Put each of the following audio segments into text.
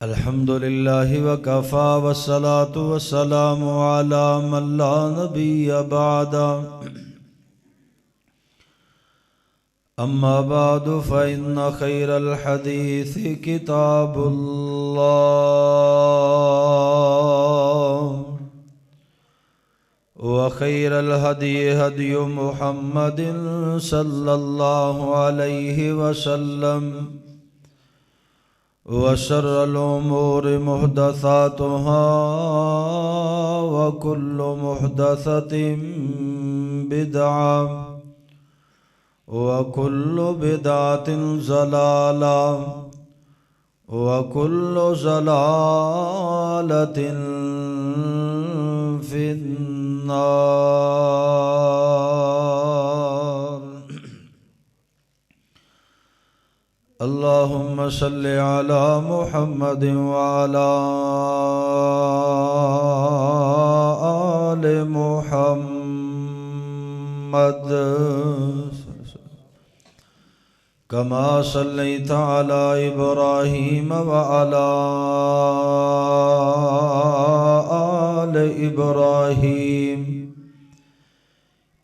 الحمد لله وكفى والصلاة والسلام على من لا نبي بعد. أما بعد فإن خير الحديث كتاب الله وخير الهدي هدي محمد صلى الله عليه وسلم وشر الأمور محدثاتها وكل محدثة بدعة وكل بدعة ضلالة وكل ضلالة في النار. اللهم صل على محمد وعلى آل محمد كما صليت على إبراهيم وعلى آل إبراهيم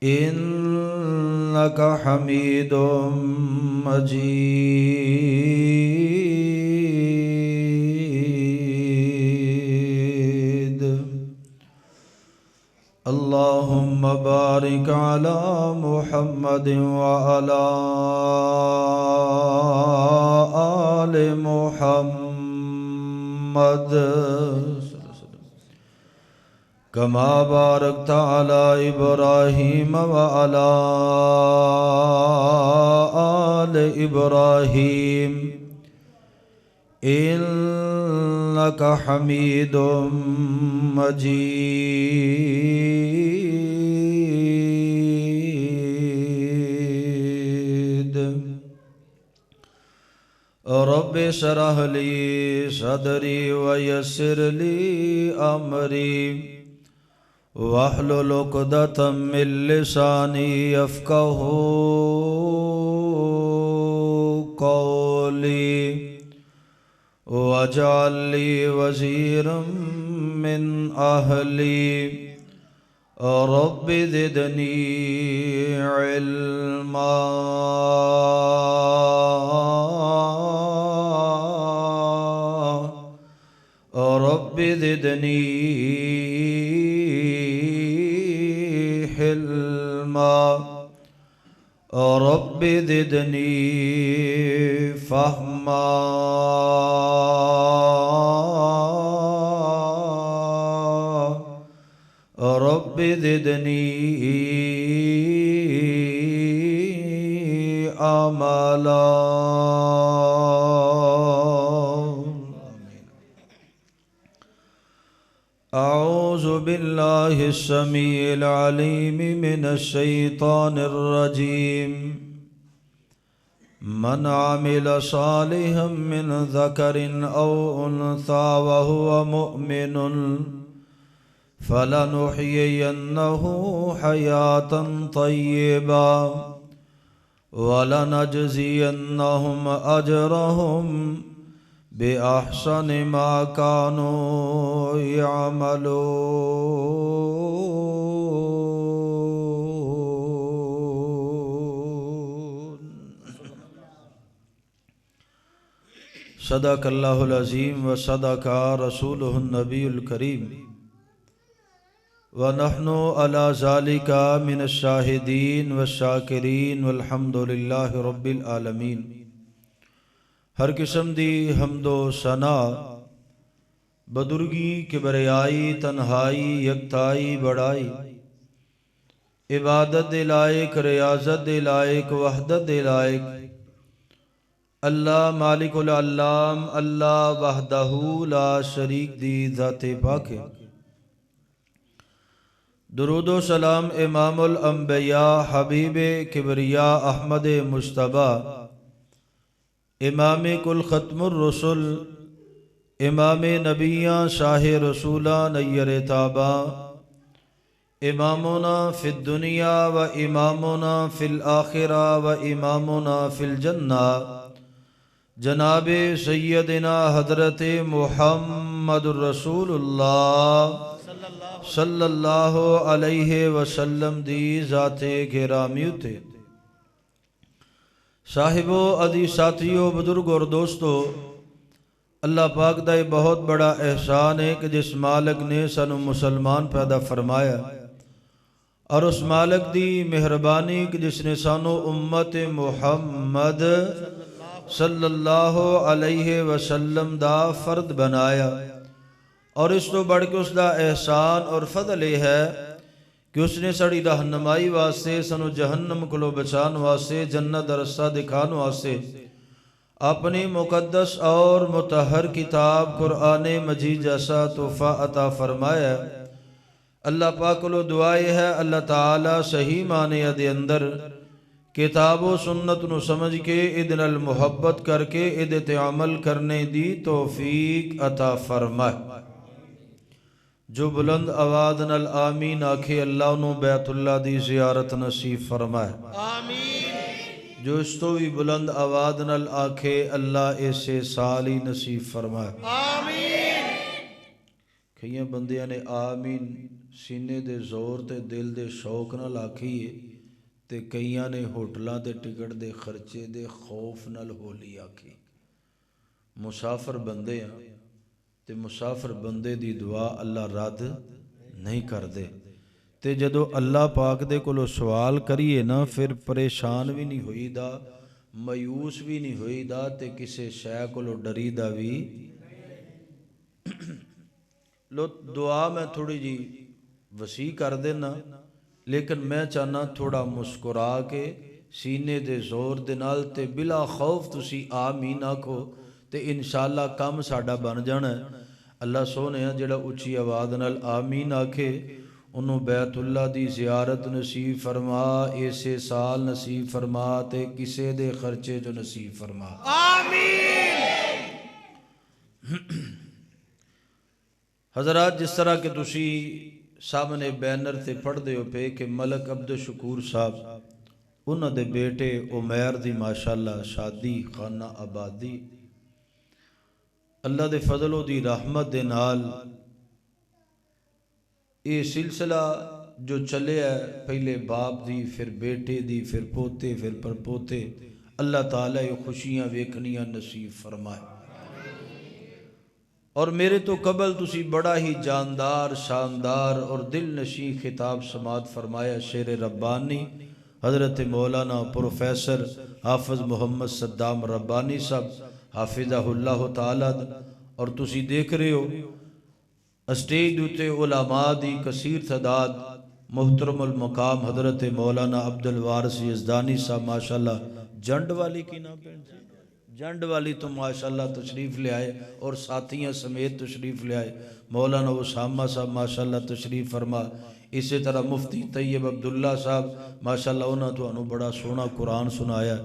إنك حميد مجيد. اللهم بارك على محمد وعلى آل محمد كما باركت على إبراهيم وعلى آل إبراهيم إنك حميد مجيد. رب اشرح لي صدري ويسر لي أمري واحلل عقدة من لساني يفقهوا قولي واجعل لي وزيرا من أهلي رب زدني علما. رب زدني حلما. رب زدني فهما. رب زدني آمالا. أعوذ بالله السميع العليم من الشيطان الرجيم. من عمل صالحا من ذكر أو أنثى وهو مؤمن فلنحيينه حياة طيبة ولنجزينهم أجرهم بأحسن ما كانوا يعملون. صدق اللہ العظیم وصدق رسولہ النبی الکریم ونحن على ذلك من الشاہدین والشاکرین والحمد للہ رب العالمین. ہر قسم دی حمد و ثنا بدرگی کبریائی تنہائی یکتائی بڑائی عبادت دے لائق ریاضت دے لائق وحدت دے لائق اللہ مالک العلام اللہ وحدہ لا شریک دی ذات پاک ہے. درود و سلام امام الانبیاء حبیب کبریاء احمد مجتبیٰ امام کل ختم الرسل امام نبیاں شاہ رسولہ نیر تابہ امامنا فی الدنیا و امامنا فی الآخرہ و امامنا فی الجنہ جناب سیدنا حضرت محمد رسول اللہ صلی اللہ علیہ وسلم دی ذات گرامی اتے صاحبو ادی ساتھیو بزرگ اور دوستو، اللہ پاک دا یہ بہت بڑا احسان ہے کہ جس مالک نے سانو مسلمان پیدا فرمایا، اور اس مالک دی مہربانی کہ جس نے سانو امت محمد صلی اللہ علیہ وسلم دا فرد بنایا، اور اس تو بڑھ کے اس دا احسان اور فضل یہ ہے کہ اس نے سڑی رہنمائی واسطے سانو جہنم کو بچان واسطے جنت دا رستہ دکھان واسطے اپنی مقدس اور مطہر کتاب قرآن مجید جیسا تحفہ عطا فرمایا۔ اللہ پاک کو دعائے ہے اللہ تعالی صحیح معنی دے اندر کتاب و سنت نو سمجھ کے ادن المحبت کر کے ادت عمل کرنے دی توفیق عطا فرمائے۔ جو بلند آواز نال آمین آکھے اللہ انہوں بیت اللہ دی زیارت نصیب فرمائے، آمین۔ جو اس تو بھی بلند آواز نال آکھے اللہ ایسے سالی نصیب فرمائے، آمین۔ کئیاں بندیاں نے آمین سینے دے زور تے دل دے شوق نال آکھیے، تے کئیاں نے ہوٹلاں دے ٹکٹ دے خرچے دے خوف نال ہولی آکھی۔ مسافر بندے ہیں تے مسافر بندے دی دعا اللہ رد نہیں کر دے، تے جدو اللہ پاک دے کولو سوال کریے نا پھر پریشان بھی نہیں ہوئی دا، مایوس بھی نہیں ہوئی دا، تے کسے شے کولو ڈری دا بھی۔ لو دعا میں تھوڑی جی وسیع کر دینا، لیکن میں چاہنا تھوڑا مسکرا کے سینے دے زور دے نال تے بلا خوف تسی آمین آکھو تے انشاءاللہ کام ساڈا بن جانا ہے۔ اللہ سونے ہیں جڑا اچھی آواز نال آمین آکھے انہوں بیت اللہ دی زیارت نصیب فرما، ایسے سال نصیب فرما تے کسے دے خرچے جو نصیب فرما، آمین۔ حضرات جس طرح کہ تسی سامنے بینر تے پڑھ دے ہو پہ کہ ملک عبد شکور صاحب انہوں دے بیٹے عمیر دی ماشاءاللہ شادی خانہ آبادی، اللہ دے فضل و دی رحمت دے نال یہ سلسلہ جو چلے ہے پہلے باپ دی پھر بیٹے دی پھر پوتے پھر پرپوتے، اللہ تعالیٰ یہ خوشیاں ویکھنیاں نصیب فرمائے۔ اور میرے تو قبل تسی بڑا ہی جاندار شاندار اور دل نشیں خطاب سماعت فرمایا، شعر ربانی حضرت مولانا پروفیسر حافظ محمد صدام ربانی صاحب حافظہ اللہ تعالیٰ، اور تسی دیکھ رہے ہو اسٹیج دوتے علماء دی کثیر تعداد، محترم المقام حضرت مولانا عبدالوارث یزدانی صاحب ماشاءاللہ جنڈ والی کی نام پہن سے جنڈ والی تو ماشاءاللہ تشریف لے آئے اور ساتھیاں سمیت تشریف لے آئے، مولانا اسامہ صاحب ماشاءاللہ تشریف فرما، اسی طرح مفتی طیب عبداللہ صاحب ماشاءاللہ انہوں تو انہوں بڑا سونا قرآن سنایا،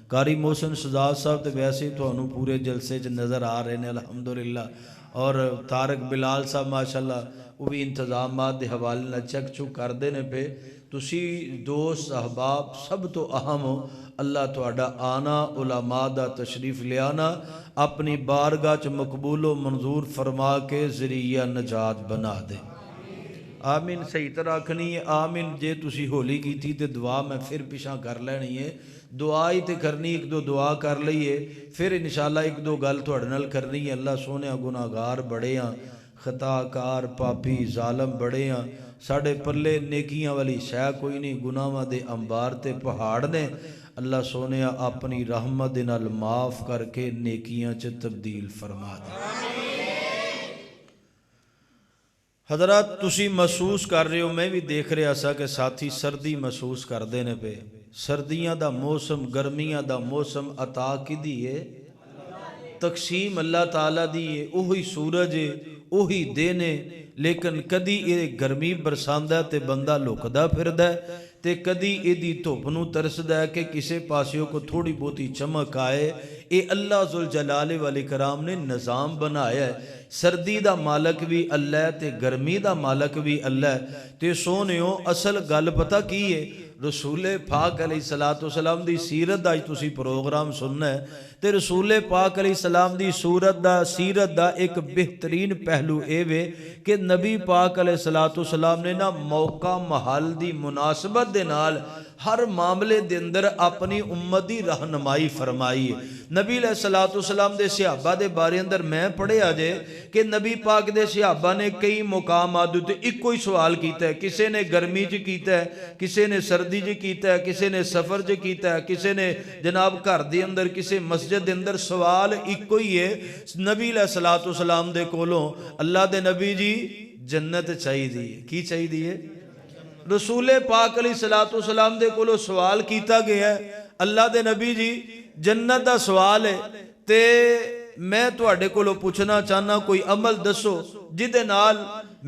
قاری محسن سجاد صاحب تے ویسے تو انہوں پورے جلسے چ نظر آ رہے ہیں الحمدللہ، اور طارق بلال صاحب ماشاءاللہ وہ بھی انتظامات دے حوالے نہ چک چک کر دینے پہ، تسی دوست احباب سب تو اہم ہو، اللہ تہاڈا آنا علماء دا تشریف لے آنا اپنی بارگاہ چ مقبول و منظور فرما کے ذریعہ نجات بنا دے، آمین۔ صحیح طرح آکھنی ہے آمین۔ جے تسی ہولی کی تھی تے دعا میں پھر پیشاں کر لینی ہے، دعا ہی تے کرنی، ایک دو دعا کر لئیے پھر انشاءاللہ ایک دو گل تہاڈے نال کرنی ہے۔ اللہ سونے گناہگار بڑے ہاں، خطا کار پاپی ظالم بڑے ہاں، ساڑھے پلے نیکیاں والی شے کوئی نہیں، گناہاں دے انبار تے پہاڑ نے، اللہ سونے اپنی رحمت دے نال معاف کر کے نیکیاں چ تبدیل فرما دے۔ حضرات تسی محسوس کر رہے ہو، میں بھی دیکھ رہا سا کہ ساتھی سردی محسوس کر دینے پہ، سردیاں دا موسم گرمیاں دا موسم عطا کی دیئے تقسیم اللہ تعالیٰ دیئے، اوہی سورج ہے اوہی دینے، لیکن کدی یہ گرمی برساندہ ہے تے بندہ لکدا پھردہ ہے، تے کدی ایدی دھوپ ترسدہ ہے کہ کسے پاسیوں کو تھوڑی بہتی چمک آئے۔ اے اللہ ذوالجلال والاکرام نے نظام بنایا ہے، سردی دا مالک بھی اللہ ہے تے گرمی دا مالک بھی اللہ ہے، تے سونیوں اصل گل پتہ کی ہے، رسول پاک علیہ الصلوۃ والسلام دی سیرت دا تسی پروگرام سننا ہے تے رسول پاک علیہ السلام دی سیرت دا ایک بہترین پہلو اے وے کہ نبی پاک علیہ الصلوۃ والسلام نے نا موقع محل دی مناسبت دے نال ہر معاملے دے اندر اپنی امت دی رہنمائی فرمائی ہے۔ نبی علیہ الصلوۃ والسلام دے صحابہ دے بارے اندر میں پڑھیا جے کہ نبی پاک دے صحابہ نے کئی مقامات تے ایک کوئی سوال کیتا ہے، کسے نے گرمی چ کیتا ہے، کسے نے سردی چ کیتا ہے، کسے نے سفر چ کیتا ہے، کسے نے جناب گھر دے اندر، کسے مسجد دے اندر، سوال ایک کوئی ہے نبی علیہ الصلوۃ والسلام دے کولوں اللہ دے نبی جی جنت چاہیے دی، کی چاہیے دی ہے؟ رسول پاک علیہ الصلوۃ والسلام دے کولوں سوال کیتا گیا ہے اللہ دے نبی جی جنت دا سوال ہے تے میں تواڈے کولوں پوچھنا چاہنا کوئی عمل دسو جدے نال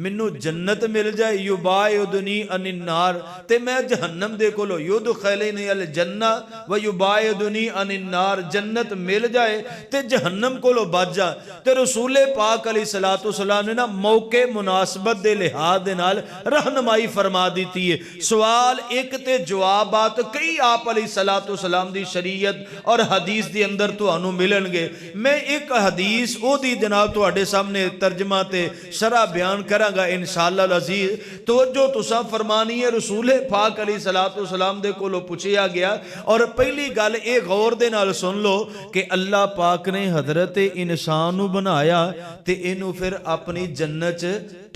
منو جنت مل جائے، یباعدنی عن النار، تے میں جہنم دے کولو یدخلنی الجنہ و یباعدنی عن النار، جنت مل جائے تے جہنم کولو بچ جا۔ تے رسول پاک علیہ الصلوۃ والسلام نے نا موقع مناسبت دے لحاظ دے نال رہنمائی فرما دیتی ہے۔ سوال ایک تے جوابات کئی آپ علیہ الصلوۃ والسلام دی شریعت اور حدیث دی اندر تانوں ملن گے۔ میں ایک حدیث او دی جناب تواڈے سامنے ترجمہ تے شرح بیان کراں گا انشاءاللہ العزیز۔ توجہ تساں فرمانی ہے، رسول پاک علیہ الصلوۃ والسلام دے کولو پوچھیا گیا اور پہلی گل اے غور دے نال سن لو کہ اللہ پاک نے حضرت انسان نو بنایا تے اینو پھر اپنی جنت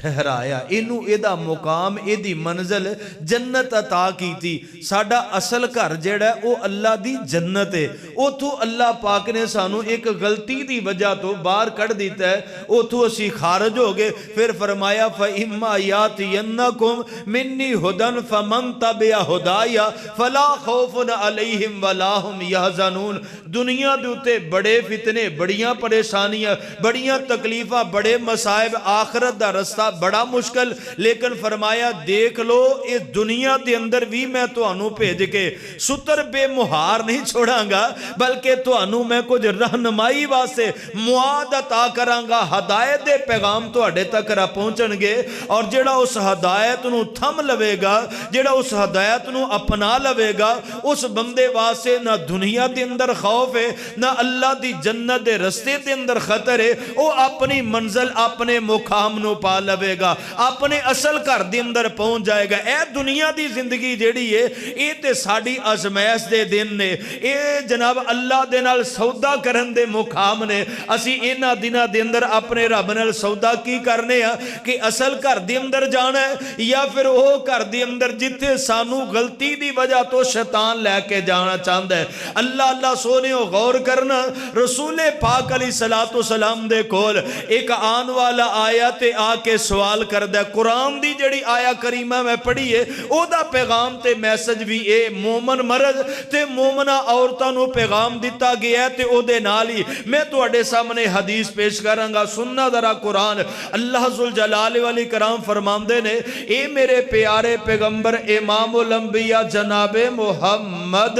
ٹھہرایا، اینو ایدا مقام ایدی منزل جنت عطا کیتی۔ ساڈا اصل گھر جیڑا ہے او اللہ دی جنت ہے، اوتھوں اللہ پاک نے سانو ایک غلطی دی وجہ تو باہر کڑ دیتا ہے، اوتھوں اسی خارج ہو گئے۔ پھر فرمایا فَإِمَّا يَأْتِيَنَّكُمْ مِنِّي هُدًى فَمَن تَبِعَ هُدَايَ فَلَا خَوْفٌ عَلَيْهِمْ وَلَا هُمْ يَحْزَنُونَ۔ دنیا دے اوتے بڑے فتنے، بڑیاں پریشانیاں، بڑیاں تکلیفاں، بڑے مصائب، آخرت دا رستہ بڑا مشکل، لیکن فرمایا دیکھ لو اس دنیا دے اندر بھی میں تانوں بھیج کے ستر بے مہار نہیں چھوڑاں گا، بلکہ تانوں میں کچھ رہنمائی واسطے مواد عطا کراں گا، ہدایت دے پیغام تواڈے تک پہنچن گے، اور جڑا اس ہدایت نو تھم لوے گا، جڑا اس ہدایت نو اپنا لوے گا، اس بندے واسطے نہ دنیا دے اندر خوف ہے، نہ اللہ دی جنت دے رستے دے اندر خطر ہے، وہ اپنی منزل اپنے مقام نو پا لوے گا، اپنے اصل گھر دے اندر پہنچ جائے گا۔ اے دنیا دی زندگی جیڑی ہے اے تے ساڈی آزمائش دے دن نے، اے جناب اللہ دے نال سودا کرن دے مقام نے۔ اسی انہاں دناں دے اندر اپنے رب نال سودا کی کرنے ہاں کہ اصل گھر دے اندر جانا ہے یا پھر وہ گھر دے اندر جتھے سانو غلطی دی وجہ تو شیطان لے کے جانا چاہتا ہے۔ اللہ سونے ہو غور کرنا، رسول پاک علیہ الصلوۃ والسلام دے کول ایک آن والا آیا تے آ کے سوال کردہ، قرآن دی جڑی آیا کریمہ میں پڑھی ہے او دا پیغام تے میسج بھی اے مومن مرد تے مومنہ عورتاں نو پیغام دیتا گیا ہے تے او دے نالی میں تواڈے سامنے حدیث پیش کراں گا، سننا ذرا قرآن۔ اللہ ذوالجلال والی کرام فرماندے نے، اے میرے پیارے پیغمبر امام الانبیاء جناب محمد،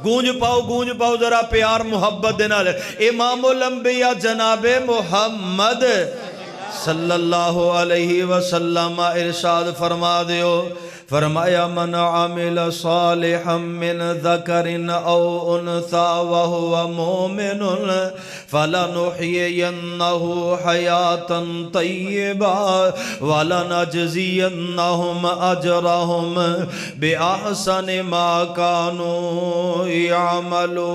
گونج پاؤ ذرا پیار محبت دے نال، امام الانبیاء جناب محمد صلی اللہ علیہ وسلم ارشاد فرما دیو، فرمایا من عمل صالحا من ذکر او انثى وهو مؤمن فلنحيينه حیاتا طیبا ولنجزینهم اجرهم باحسن ما كانوا يعملون۔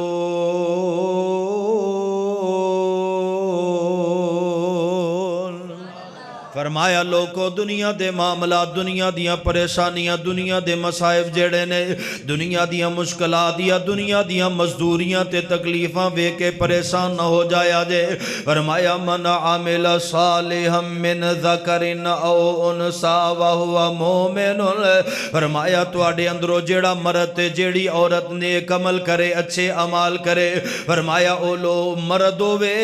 فرمایا لوگو دنیا دے معاملات، دنیا دیاں پریشانیاں، دنیا دے مصائب جڑے نے، دنیا دیاں مشکلات یا دنیا دیاں مزدوریاں تے تکلیفاں وے کے پریشان نہ ہو جایا جے۔ فرمایا من عمل صالحا من ذکر او انثى وهو مؤمن، فرمایا تواڈے اندروں جیڑا مرد تے جیڑی عورت نیک عمل کرے، اچھے اعمال کرے، فرمایا او لو مرد ہوے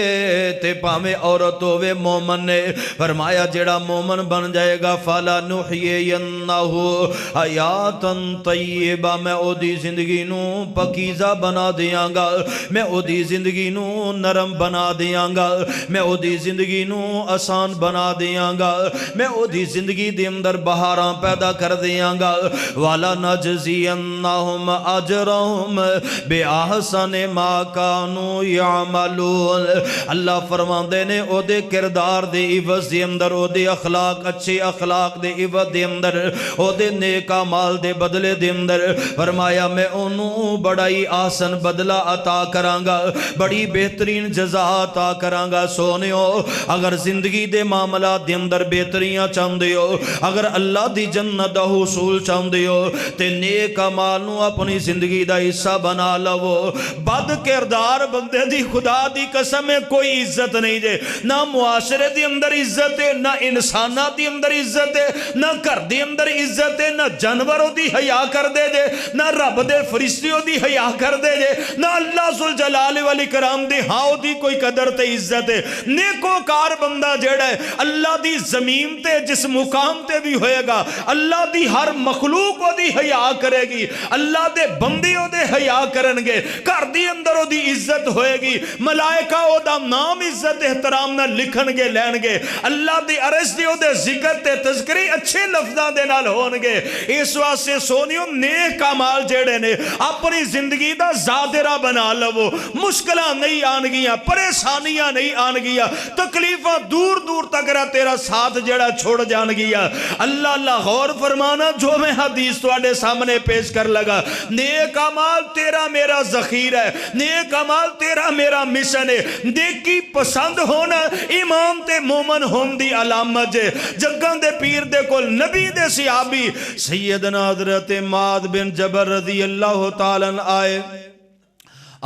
تے پاویں عورت ہوے مومن نے، فرمایا جڑا مومن بن جائے گا فَلَا نُحْيِيَنَّهُ حَيَاتًا طَيِّبًا میں او دی زندگی نو پکیزہ بنا دیاں گا میں او دی زندگی نو نرم بنا دیاں گا میں او دی زندگی نو آسان بنا دیاں گا میں او دی زندگی دے اندر بہاراں پیدا کر دیاں گا وَلَا نَجْزِيَنَّهُمْ أَجْرَهُمْ بِأَحْسَنِ مَا كَانُوا يَعْمَلُونَ اللہ فرماندے نے او دے کردار دے عوض دے اندر او دے اخلاق اچھے اخلاق دے عوض دے اندر او دے نیک اعمال دے بدلے دے اندر فرمایا میں انہوں بڑائی آسن بدلہ عطا کرانگا بڑی بہترین جزا عطا کرانگا سونیو اگر زندگی دے معاملات دے اندر بہتریاں چاندے ہو اگر اللہ دی جنت دا حصول چاندے ہو تے نیک اعمال نو اپنی زندگی دا حصہ بنا لو بد کردار بندے دی خدا دی قسم میں کوئی عزت نہیں دے نہ معاشرے دی اندر عزت ہے نہ انسانات دی اندر عزت ہے نہ گھر دی اندر عزت ہے نہ جانوروں دی حیا کر دے دے نہ رب دے فرشتیوں دی حیا کر دے دے نہ اللہ ذوالجلال والاکرام دی ہاں دی کوئی قدر تے عزت ہے نیکو کار بندہ جیڑا ہے اللہ دی زمین تے جس مقام تے بھی ہوئے گا اللہ دی ہر مخلوق او دی حیا کرے گی اللہ دے بندے او دے حیا کرنگے گھر دی اندر او دی عزت ہوئے گی ملائکہ او دا نام عزت احترام نہ لکھنگے لینگے اللہ دی عرش دی او دے ذکر تے تذکری اچھے لفظاں دے نال ہونگے اس واسطے سونیوں نیک اعمال جیڑے نے اپنی زندگی دا زادرہ بنا لو مشکلہ نہیں آنگیاں پریشانیاں نہیں آنگیاں تکلیفہ دور دور تک رہا تیرا ساتھ جیڑا چھوڑ جانگیاں اللہ غور فرمانا جو میں حدیث توڑے سامنے پیش کر لگا نیک اعمال تیرا میرا ذخیر ہے نیک اعمال تیرا میرا مشن ہے نیکی پسند ہونا ایمان تے مومن ہون دی علامت ہے جگاں دے پیر دے کول نبی دے صحابی سیدنا حضرت معاذ بن جبل رضی اللہ تعالیٰ آئے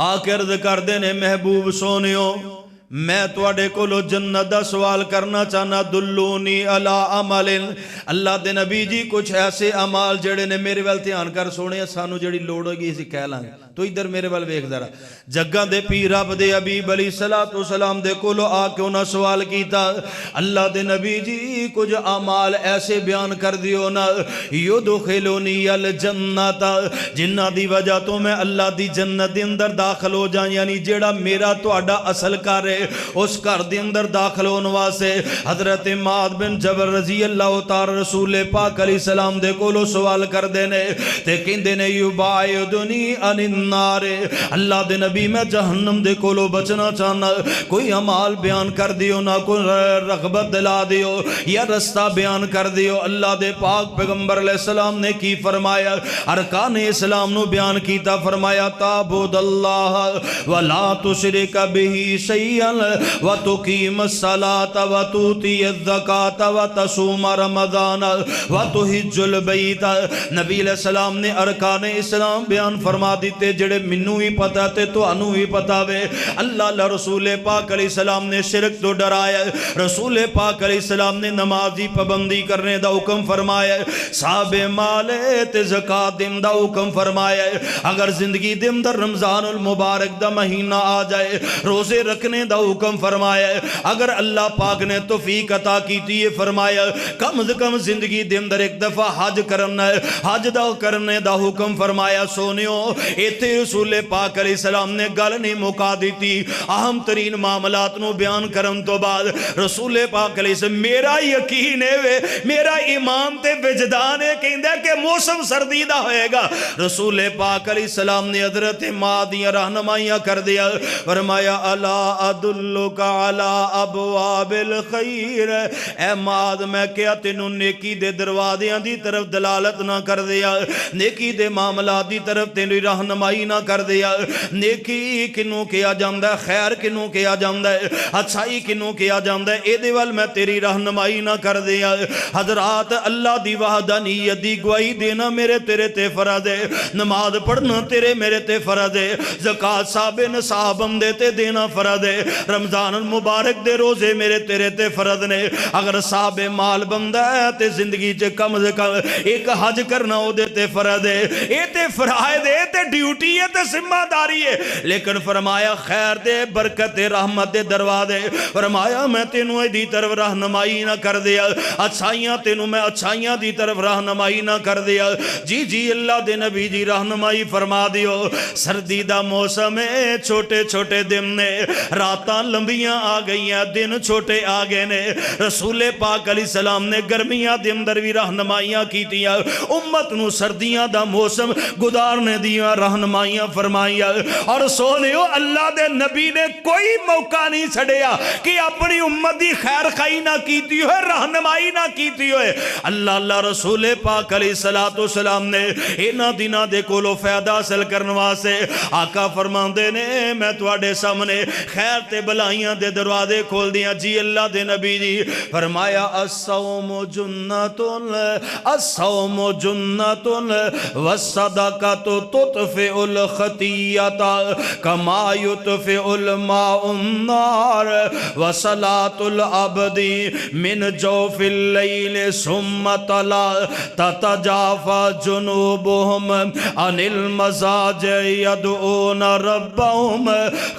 آکرد کر دینے محبوب سونیوں میں توڑے کو لو جنت دا سوال کرنا چاہنا دلونی علی عمل اللہ دے نبی جی کچھ ایسے عمال جڑے نے میرے ویل تیان کر سونے سانو جڑی لوڑ ہوگی اسی کہہ لائیں تو ادھر میرے ویل ویک ذرا جگہ دے پیر رب دے حبیب علیہ السلام دے کو لو آ کے انہاں سوال کیتا اللہ دے نبی جی کچھ عمال ایسے بیان کر دیو نا یدخلونی الجنت جنہ دی وجہ تو میں اللہ دی جنت دے اندر داخل ہو جائیں یعنی جیڑا میرا تو اڈا اصل کر رہے اس گھر دے اندر داخل ہونے واسطے حضرت معاذ بن جبل رضی اللہ تعالی رسول پاک علیہ السلام دے کولو سوال کر دینے تے کہندے نے یباعدنی عن النار اللہ دے نبی میں جہنم دے کولو بچنا چاہنا کوئی عمال بیان کر دیو نہ کوئی رغبت دلا دیو یا رستہ بیان کر دیو اللہ دے پاک پیغمبر علیہ السلام نے کی فرمایا ارکان اسلام نو بیان کیتا فرمایا تعبد اللہ ولا تشرک بہ شیئا وَتُقِيمَ الصَّلَاةَ وَتُؤْتِيَ الزَّكَاةَ وَتَصُومَ رَمَضَانَ وَتُحِجُّ الْبَيْتَ نبی علیہ السلام نے ارکان اسلام بیان فرما دیتے جڑے منو ہی پتا تے تو انو ہی پتا وے اللہ رسول پاک علیہ السلام نے شرک تو ڈرایا رسول پاک علیہ السلام نے نمازی پابندی کرنے دا حکم فرمایا صاحب مالے تے زکاة دن دا حکم فرمایا اگر زندگی دے اندر رمضان المبارک دا مہینہ آ جائے روزے رکھنے دا حکم فرمایا اگر اللہ پاک نے توفیق عطا کیتی ہے فرمایا کم از کم زندگی دے اندر ایک دفعہ حج کرنا ہے حج دا کرنے دا حکم فرمایا سونیوں ایتھے رسول پاک علیہ السلام نے گل نہیں مکا دیتی اہم ترین معاملات نو بیان کرن تو بعد رسول پاک علیہ السلام میرا یقین ہے میرا ایمان تے وجدان ہے کہندہ کہ موسم سردی دا ہوئے گا رسول پاک علیہ السلام نے حضرت مادیاں رہنمائیاں کر دیا فرمایا الا ادلک علی ابواب الخیر اے معاذ میں کیا تینوں نیکی دے دروازیاں دی طرف دلالت نہ کر دیا نیکی دے معاملات دی طرف تینوں رہنمائی نہ کر دیا نیکی کنوں کیا جاندہ ہے خیر کنوں کیا جاندہ ہے اچھائی کنوں کیا جاندہ ہے اے دیوال میں تیری رہنمائی نہ کر دیا حضرات اللہ دی وحدانیت دی گواہی دینا میرے تیرے تے فرض ہے نماز پڑھنا تیرے میرے تے فرض ہے زکاة صاحب نصاب دے تے دینا فرض ہے رمضان المبارک دے روزے میرے تیرے تے فرض نے اگر صاحب مال بندہ ہے تے زندگی چے کم سے کم ایک حج کرنا ہو دے تے فرض ہے اے تے فرائض ہے تے ڈیوٹی ڈیوٹی ہے تے ذمہ داری ہے، لیکن فرمایا خیر دے برکت دے رحمت دے دروازے، فرمایا میں تینوں دی طرف رہنمائی نہ کر دیا، اچھائیاں تینوں میں اچھائیاں دی طرف رہنمائی نہ کر دیا، جی جی اللہ دے نبی جی رہنمائی فرما دیو۔ سردی دا موسم ہے، چھوٹے چھوٹے دن نے، راتاں لمبیاں آ گئی ہیں، دن چھوٹے آ گئے نے، رسول پاک علیہ السلام نے گرمیاں دے اندر بھی رہنمائیاں کیتیاں، امت نو سردیاں دا موسم گزارنے دیاں رہنمائیاں فرمائیاں، اور سونےو اللہ دے نبی نے کوئی موقع نہیں چھڑیا کہ اپنی امت دی خیر خائی نہ کیتی ہوئے، رہنمائی نہ کیتی ہوئے۔ اللہ رسول پاک علیہ السلام نے اینا دنہ دے کولو فیدہ حاصل کرنوا سے آقا فرماندے نے میں تواڈے سامنے خیر تے بلائیاں دے دروازے کھول دیاں، جی اللہ دے نبی جی فرمایا الصوم جنتن الصوم جنتن والصدقۃ تطفئ الخطیۃ کما یطفئ الماء النار وصلاۃ العبد من جوف اللیل ثم طلع تتجافى جنوبهم عن المضاجع يدعون ربهم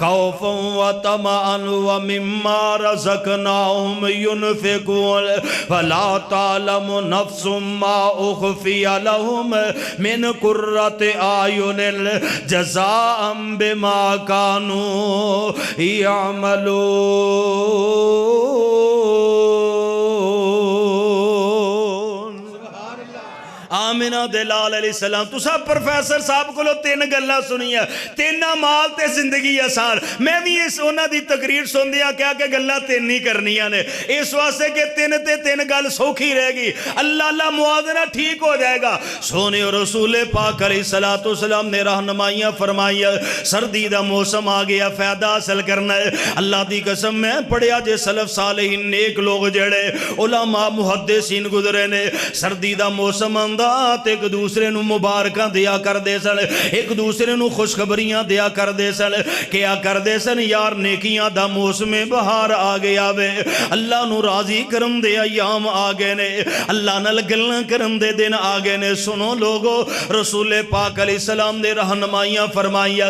خوفا وطمعا ومما رزقناهم ينفقون فلا تعلم نفس ما أخفي لهم من قرة أعين جزاء بما كانوا يعملون۔ آمینہ دلال علیہ السلام تو سب پروفیسر صاحب کو لو تین گلہ سنی ہے، تین مال تے زندگی آسان، میں بھی اس انہ دی تقریر سن دیا کیا کہ گلہ تین نہیں کرنیاں نے، اس واسطے کہ تین تے تین گل سوکھی رہے گی، اللہ موازنہ ٹھیک ہو جائے گا۔ سونے اور رسول پاک علیہ السلام نے رہنمائیاں فرمائی، سردی دا موسم آ گیا، فائدہ حاصل کرنا ہے، اللہ دی قسم میں پڑھیا جے سلف صالحین نیک لوگ جڑے علماء محدثین گزرے نے، سردی دا موسم اندر ایک دوسرے نو مبارکاں دیا کر دے سن، ایک دوسرے نو خوشخبریاں دیا کر دے سن، کیا کر دے سن یار نیکیاں دا موسم بہار آ گیا وے، اللہ نو راضی کرن دے ایام آ گئے نے، اللہ نال گلاں کرن دے دن آ گئے نے۔ سنو لوگو رسول پاک علیہ السلام نے رہنمائیاں فرمائی،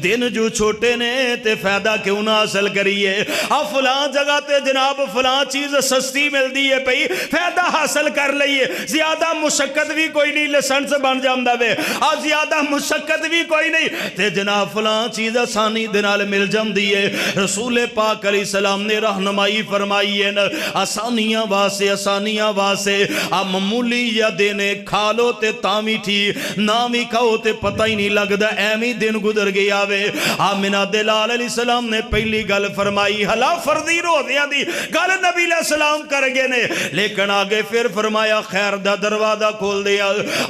دن جو چھوٹے نے تے فائدہ کیوں نہ حاصل کریے، فلاں جگہ تے جناب فلاں چیز سستی مل دی ہے پئی فائدہ حاصل کر لئیے، زیادہ مشقت بھی کوئی نہیں، لسنس بن جامدہ وے، اور زیادہ مشقت بھی کوئی نہیں تے جناب فلان چیز آسانی دنال مل جام دیئے۔ رسول پاک علیہ السلام نے رہنمائی فرمائی ہے، آسانیاں واسے معمولی یا دینے کھالو تے تامی تھی نامی کھاؤ تے پتہ ہی نہیں لگ دا ایمی دن گزر گیا وے۔ آمینہ دلال علیہ السلام نے پہلی گل فرمائی، حلا فردی رو دیا دی گل نبی علیہ السلام کر گئے نے، لیکن آگے پھر فرمایا خیر دا دروازہ کھول دیا،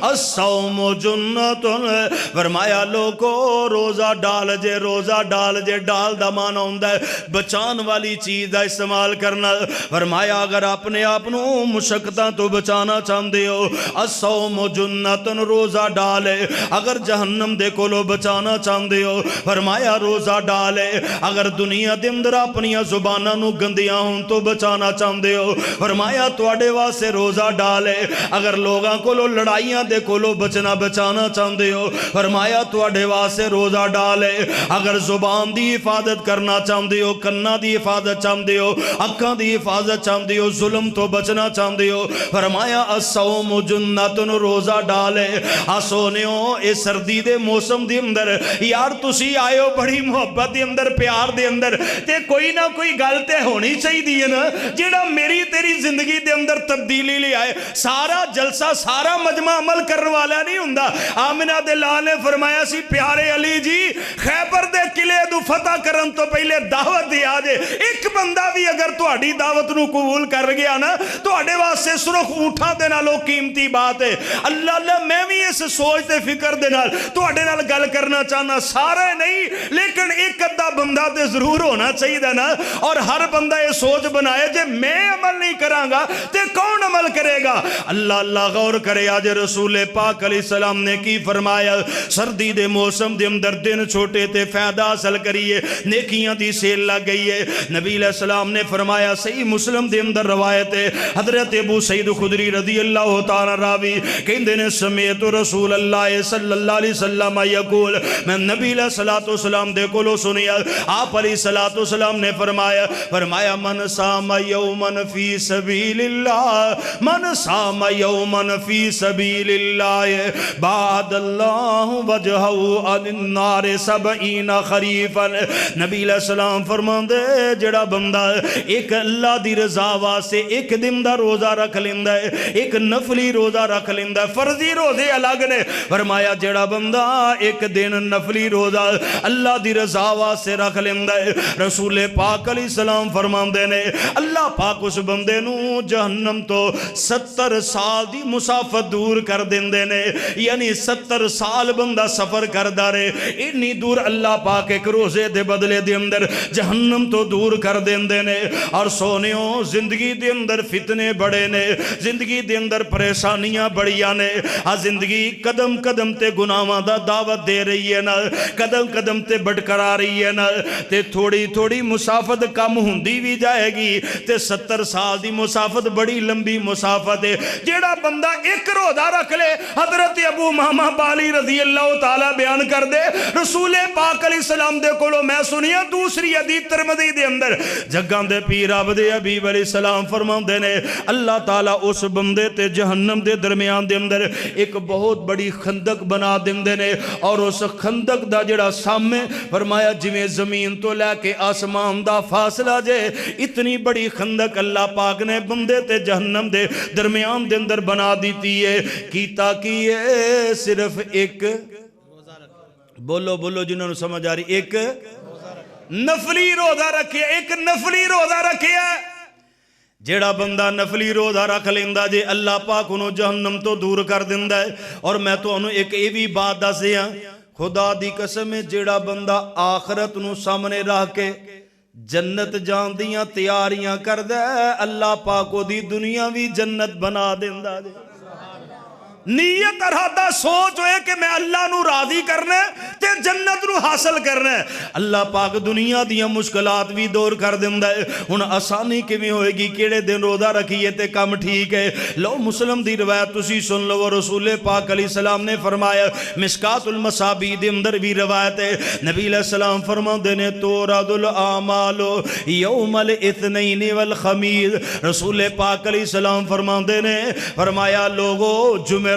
الصوم جنتن، فرمایا لوگو روزہ ڈال جے ڈال دا مانا ہوندہ ہے بچان والی چیز دا استعمال کرنا، فرمایا اگر اپنے آپنو مشکتاں تو بچانا چاندے ہو الصوم جنتن، روزہ ڈالے، اگر جہنم دے کولو بچانا چاندے ہو فرمایا روزہ ڈالے، اگر دنیا دے اندر اپنی زبانہ نو گندیاں ہوں تو بچانا چاندے ہو فرمایا تواڈے واسطے روزہ ڈالے، اگر لوگاں کولو لڑائیاں دے کولو بچانا چاندے ہو فرمایا تواڈے واسطے روزہ ڈالے، اگر زبان دی حفاظت کرنا چاندے ہو، کنا دی حفاظت چاندے ہو، اکھاں دی حفاظت چاندے ہو، ظلم تو بچنا چاندے ہو فرمایا الصوم جنتن، روزہ ڈالے۔ سونےو اے سردی دے موسم دے اندر یار تسی آئے ہو بڑی محبت دے اندر پیار دے اندر تے کوئی نہ کوئی گل تے ہونی چاہی دی ہے نا جیڑا میری تیری زندگی دے اندر تبدیلی لے آئے، سارا جلسہ سارا مجمع عمل کرنے والا نہیں ہوندہ۔ آمنہ دلال نے فرمایا سی پیارے علی جی خیبر دے قلعے دو فتح کرن تو پہلے دعوت دے آجے، ایک بندہ بھی اگر تہاڈی دعوت نو قبول کر گیا نا تہاڈے واسطے سرخ اونٹاں دے نالو قیمتی بات ہے۔ اللہ میں بھی اس سوچ تے فکر دے نال تہاڈے نال گل کرنا چاہنا، سارے نہیں لیکن ایک ادھا بندہ تے ضرور ہونا چاہیے دا نا، اور ہر بندہ یہ سوچ بنائے جے میں عمل نہیں کراں گا تے کون عمل کرے گا۔ اللہ غور کرے آج رسول پاک علیہ السلام نے کی فرمایا سردی دے موسم دے اندر دن چھوٹے تے فائدہ حاصل کریے نیکیاں دی سیل لگ گئی ہے نبی علیہ السلام نے فرمایا صحیح مسلم دے اندر روایت ہے حضرت ابو سعید خدری رضی اللہ تعالی راوی کہندے نے سمیت رسول اللہ صلی اللہ علیہ وسلم یقول میں نبی علیہ السلام دے کولو سنیا آپ علیہ السلام نے فرمایا من سام یومن فی سبیل اللہ من سام یومن فی سبیل اللہ بعد اللہ وجہو عن النار سبعین خریفا نبی علیہ السلام فرماندے جڑا بندہ ایک اللہ دی رضا واسطے ایک دن دا روزہ رکھ لیندہ ہے ایک نفلی روزہ رکھ لیندہ ہے فرضی روزے الگ نے فرمایا جڑا بندہ ایک دن نفلی روزہ اللہ دی رضا واسطے رکھ لیندہ ہے رسول پاک علیہ السلام فرماندے نے اللہ پاک اس بندے نو جہنم تو 70 سال دی مسافت دور کر دیندے نے یعنی 70 سال بندہ سفر کر دارے اتنی دور اللہ پاک ایک روزے دے بدلے دے اندر جہنم تو دور کر دیندے نے اور سونیوں زندگی دے اندر فتنے بڑے نے زندگی دے اندر پریشانیاں بڑیاں نے زندگی قدم قدم تے گناہاں دا دعوت دے رہی ہے نا قدم قدم تے بھٹکرا رہی ہے نا تے تھوڑی تھوڑی مسافت کم ہوندی بھی جائے گی تے 70 سال دی مسافت بڑی لمبی مسافت ہے جیڑا بندہ ایک روزہ رکھ لے حضرت ابو امامہ بالی رضی اللہ تعالیٰ بیان کر دے رسول پاک علیہ السلام دے کولو میں سنیا دوسری حدیث ترمذی دے اندر جگاں دے پیر عبد حبیب علیہ السلام فرماندے نے اللہ تعالیٰ اس بندے تے جہنم دے درمیان دے اندر ایک بہت بڑی خندق بنا دیندے نے اور اس خندق دا جڑا سامنے فرمایا جویں زمین تو لے کے آسمان دا فاصلہ جے اتنی بڑی خندق اللہ پاک نے بندے تے جہنم دے درمیان دے اندر بنا دیتی ہے کیتا کیے صرف ایک بولو جنہوں نے سمجھ آ رہی ایک نفلی روزہ رکھے ایک نفلی روزہ رکھے جیڑا بندہ نفلی روزہ رکھ لیندہ جے اللہ پاک انہوں جہنم تو دور کر دیندہ ہے اور میں تو انہوں ایک ایوی بات دا سے ہیں خدا دی قسم ہے جیڑا بندہ آخرت انہوں سامنے رہ کے جنت جان دیاں تیاریاں کر دے اللہ پاک کو دی دنیا بھی جنت بنا دیندہ دے نیت ارادہ سوچ ہوئے کہ میں اللہ نو راضی کرنا ہے تے جنت نو حاصل کرنا ہے اللہ پاک دنیا دیا مشکلات بھی دور کر دیندہ ہے ان آسانی کے بھی ہوئے گی کیڑے دن روزہ رکھیے تے کم ٹھیک ہے لو مسلم دی روایت تسی سن لو رسول پاک علیہ السلام نے فرمایا مشکات المصابی دے اندر بھی روایت ہے نبی علیہ السلام فرماندے نے تورد الاعمال یوم الاثنین والخمیس رسول پاک علیہ السلام فرماندے نے فرمایا لوگو جمعرات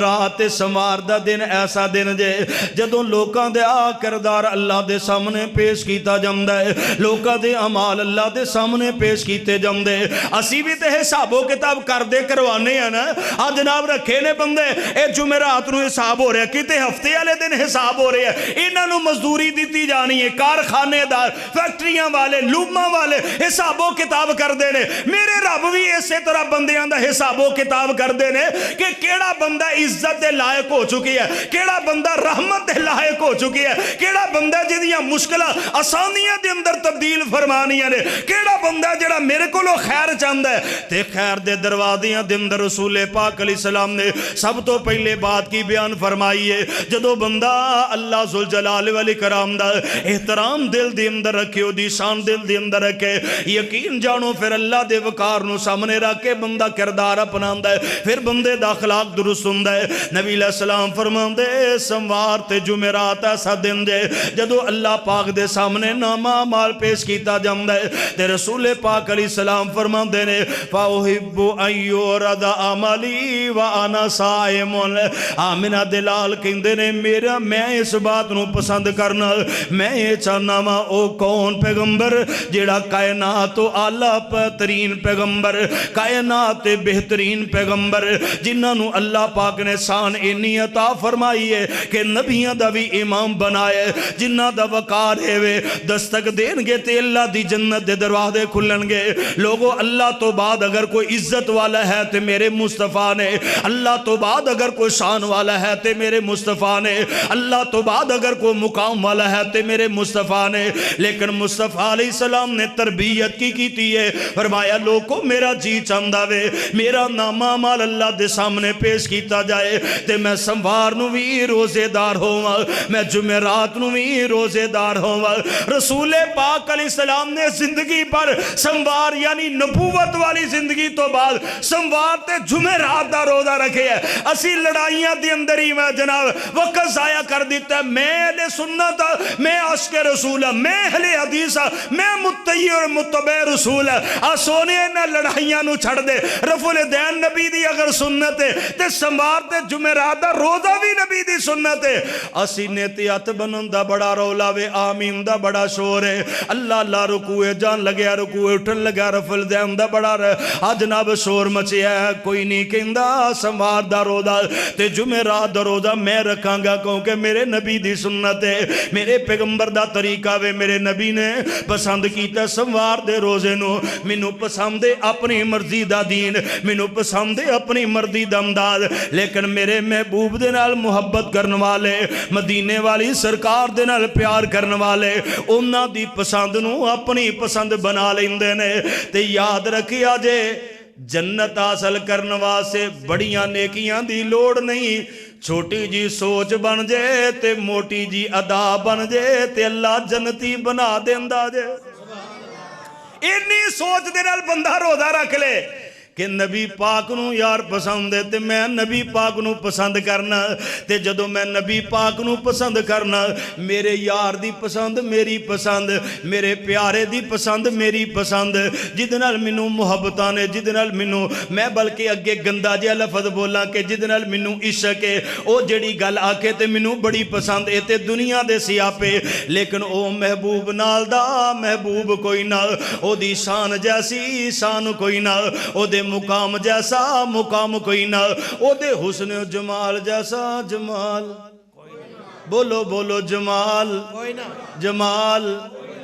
سمار دا دن ایسا دن جے جدوں لوکاں دے کردار اللہ دے سامنے پیش کیتا جاندہ ہے لوکاں دے عمال اللہ دے سامنے پیش کیتے جاندے اسی بھی تے حساب و کتاب کر دے کروانے ہیں نا آج جناب رکھے نے بندے اے جمعرات نو حساب ہو رہے ہیں کیتے ہفتے والے دن حساب ہو رہے ہیں انہاں نو مزدوری دیتی جانی ہے کارخانے دار فیکٹریاں والے لوماں والے حساب و کتاب کر دے نے میرے رب بھی اسی طرح بندیاں دا حساب و کتاب کر دے نے کہ کیڑا بندہ عزت دے لائق ہو چکی ہے کیڑا بندہ رحمت دے لائق ہو چکی ہے کیڑا بندہ جدیاں مشکلہ آسانیاں دے اندر تبدیل فرمانیاں نے کیڑا بندہ جڑا میرے کو لو خیر چاندہ ہے تے خیر دے دروازیاں دے اندر رسول پاک علیہ السلام نے سب تو پہلے بات کی بیان فرمائی ہے جدو بندہ اللہ ذوالجلال والاکرام دا احترام دل دے اندر رکھے دی شان دل دے اندر رکھے یقین جانو پھر اللہ دے وقار نو سامنے رکھ کے بندہ کردار اپناندہ ہے پھر بندے دا اخلاق درست ہوندہ ہے نبی علیہ السلام فرماندے سموار تے جمعرات ایسا دن دے جدو اللہ پاک دے سامنے نامہ مال پیش کیتا جاندہ ہے تے رسول پاک علیہ السلام فرماندے نے فَأُحِبُّ أَن يُرَدَ عَمَلِي وَأَنَا صَائِمٌ آمنہ دلال کہندے نے میرا میں اس بات نو پسند کرنا میں یہ چاہنا وا او کون پیغمبر جیڑا کائنات و اعلیٰ ترین پیغمبر کائنات بہترین پیغمبر جنہاں نو اللہ پاک نے شان انی عطا فرمائی ہے کہ نبیاں دا بھی امام بنائے جنہ دا وقار ہے وے دستک دین گے تے اللہ دی جنت دے دروازے کھلن گے لوگو اللہ تو بعد اگر کوئی عزت والا ہے تے میرے مصطفیٰ نے اللہ تو بعد اگر کوئی شان والا ہے تے میرے مصطفیٰ نے اللہ تو بعد اگر کوئی مقام والا ہے تے میرے مصطفیٰ نے لیکن مصطفیٰ علیہ السلام نے تربیت کی کیتی ہے فرمایا لوگو میرا جی چاندہ وے میرا نامہ مال اللہ دے سامنے پیش کیتا جائے تے میں سموار نو بھی روزے دار ہوا، میں جمعرات نو بھی روزے دار ہوا۔ رسول پاک علیہ السلام نے زندگی پر سموار یعنی نبوت والی زندگی تو بعد سموار تے جمعرات دا روزہ رکھے ہے۔ اسی لڑائیاں دی اندر ہی میں جناب وقت ضائع کر دیتا ہے۔ میں اہل سنت، میں عاشق رسول، میں اہل حدیث، میں متقی اور متبع رسول۔ سونے نہ لڑائیاں نو چھڑ دے، رفع الدین نبی دی اگر سنت ہے تے سموار تے جمعرات دا روزہ بھی نبی دی سنت ہے۔ اسی نیتیات بنن دا بڑا رولا وے، آمین دا بڑا شور ہے، اللہ اللہ رکوع جان لگیا، رکوع اٹھن لگا، رفع الدین دا بڑا جناب شور مچیا ہے۔ کوئی نہیں کہندا سموار دا روزہ تے جمعرات دا روزہ میں رکھاں گا کیونکہ میرے نبی دی سنت ہے، میرے پیغمبر دا طریقہ وے، میرے نبی نے پسند کیتا سموار دے روزے نو۔ مینوں پسند ہے اپنی مرضی دا دین، مینوں پسند ہے اپنی مرضی دا امداد، لیکن میرے محبوب دے نال محبت کرن والے، مدینے والی سرکار دے نال پیار کرن والے، انہاں دی پسند نو اپنی پسند بنا لیندے نے۔ تے یاد رکھیا جے جنت حاصل کرن واسطے بڑیاں نیکیاں دی لوڑ نہیں، چھوٹی جی سوچ بن جے تے موٹی جی ادا بن جے تے اللہ جنتی بنا دیندا جے۔ انی سوچ دے نال بندہ روزہ رکھ لے کہ نبی پاک نو یار پسند ہے تے میں نبی پاک نو پسند کرنا، تے جدو میں نبی پاک نو پسند کرنا، میرے یار دی پسند میری پسند، میرے پیارے دی پسند میری پسند، جد نال منو محبتاں نے، جد نال منو میں بلکہ اگے گندا جہا لفظ بولاں کہ جد نال منو عشق ہے، او جڑی گل آکے تے منو بڑی پسند ہے تے دنیا دے سیاپے، لیکن او محبوب نال دا محبوب کوئی نہ، او دی شان جیسی شان کوئی نہ، او دے مقام جیسا مقام کوئی نہ، او دے حسن و جمال جیسا جمال، بولو بولو جمال جمال۔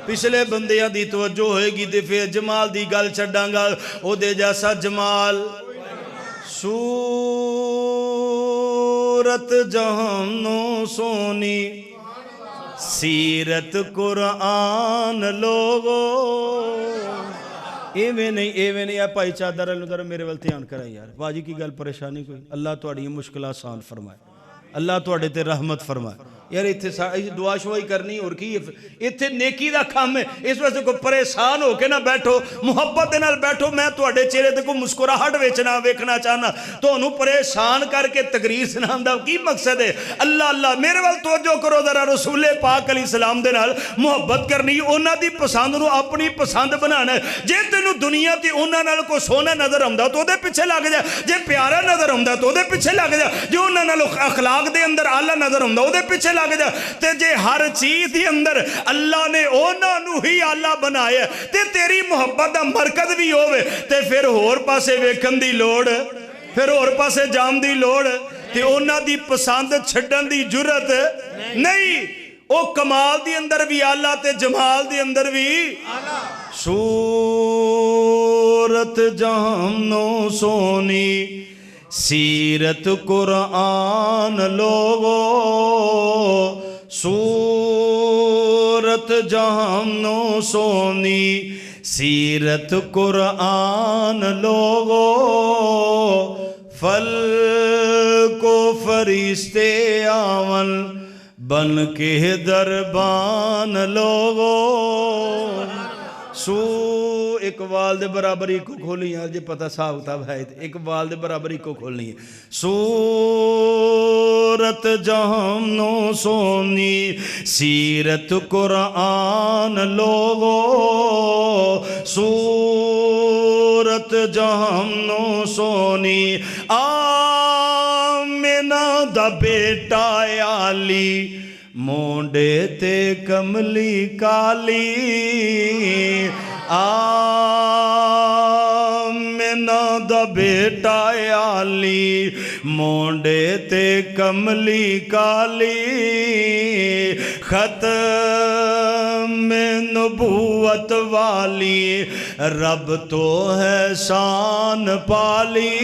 پچھلے بندیاں دی توجہ ہوئے گی تے پھر جمال دی گل چھڑاں گا، او دے جیسا جمال۔ صورت جہانوں سونی سیرت قرآن لوگو، ایویں نہیں ہے بھائی چادر ذرا میرے ول دھیان کریں یار، باجی کی گل پریشانی کوئی، اللہ تہاڈی مشکل آسان فرمائے، اللہ تہاڈے تے رحمت فرمائے۔ یار اتنے دعا شوائی کرنی اور کی اتنے نیکی دا کام ہے، اس وجہ سے کوئی پریشان ہو کے نہ بیٹھو، محبت دے نال بیٹھو۔ میں تواڈے چہرے تے کوئی مسکراہٹ وچ نہ ویکھنا چاہنا، تانوں پریشان کر کے تقریر سنان دا کی مقصد ہے؟ اللہ اللہ میرے ول توجہ کرو ذرا، رسول پاک علیہ السلام دے نال محبت کرنی، انہاں دی پسند نو اپنی پسند بنانا۔ جے تینوں دنیا تے انہاں نال کوئی سونا نظر آوندا تو دے پیچھے لگ جا، جے پیارا نظر آوندا تو دے پیچھے لگ جا، جے انہاں نال اخلاق دے اندر اعلیٰ نظر آوندا او دے پیچھے لگ جا، تے جے ہر چیز دی اندر اللہ نے اونا نو ہی اللہ بنایا تے تیری محبت دا مرکز بھی ہوئے، تے پھر ہور پاسے ویکھن دی لوڑ، پھر ہور پاسے جام دی لوڑ، تے اونا دی پسند چھڑن دی جرت نہیں۔ او کمال دی اندر بھی اللہ تے جمال دی اندر بھی صورت جہانوں سونی سیرت قرآن لوگو، صورت جہانوں سونی سیرت قرآن لوگو، پھل کو فرشتے آون بن کے دربان لوگو۔ اقبال دے برابری کو کھولنی ہے، جی پتہ صاحب تھا ہے، اقبال دے برابری کو کھولنی ہے۔ صورت جہانوں سونی سیرت قرآن لوگو، صورت جہانوں سونی آمنہ دا بیٹا علی، مونڈے تے کملی کالی، آمنہ دا بیٹا علی، مونڈے تے کملی کالی، ختم نبوت والی رب تو ہے شان پالی،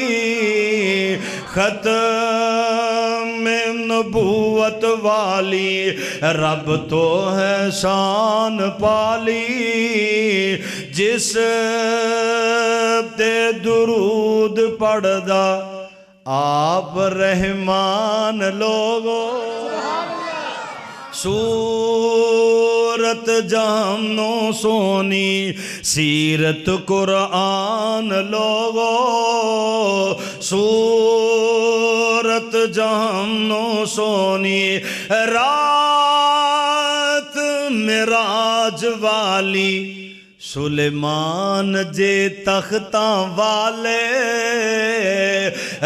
ختم نبوت والی رب تو ہے شان پالی، جس تے درود پڑھدا آپ رحمان لوگو صورت جہنو سونی سیرت قرآن لوگو صورت جہنو سونی رات معراج والی سلیمان جے تختاں والے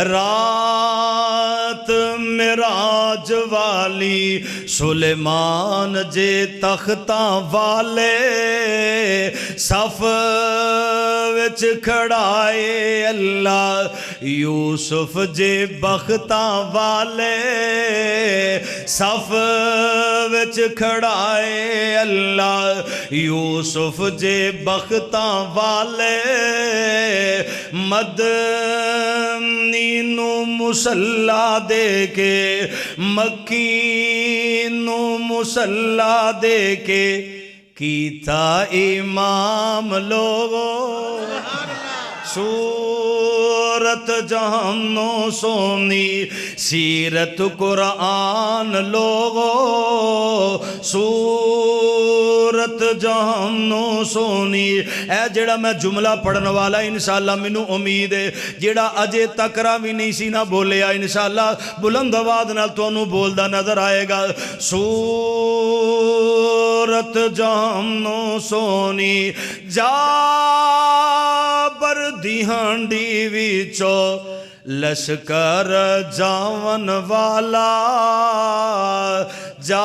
رات معراج والی سلیمان جے تختاں والے صف وچ کھڑائے اللہ یوسف جے بختاں والے صف وچ کھڑائے اللہ یوسف جے بختاں والے مدنی نو مسلح دے کے مکی نو مسلح دے کے کیتا امام لوگو صورت جہنو سونی سیرت قرآن لوگو صورت جہنو سونی اے جڑا میں جملہ پڑھن والا انشاءاللہ منو امید ہے جڑا اجے تکرا بھی نہیں سی نہ بولیا انشاءاللہ بلند آواز نال تانوں بولدا نظر آئے گا صورت جہنو سونی جا دی ہانڈی وچو لشکر جاون والا جا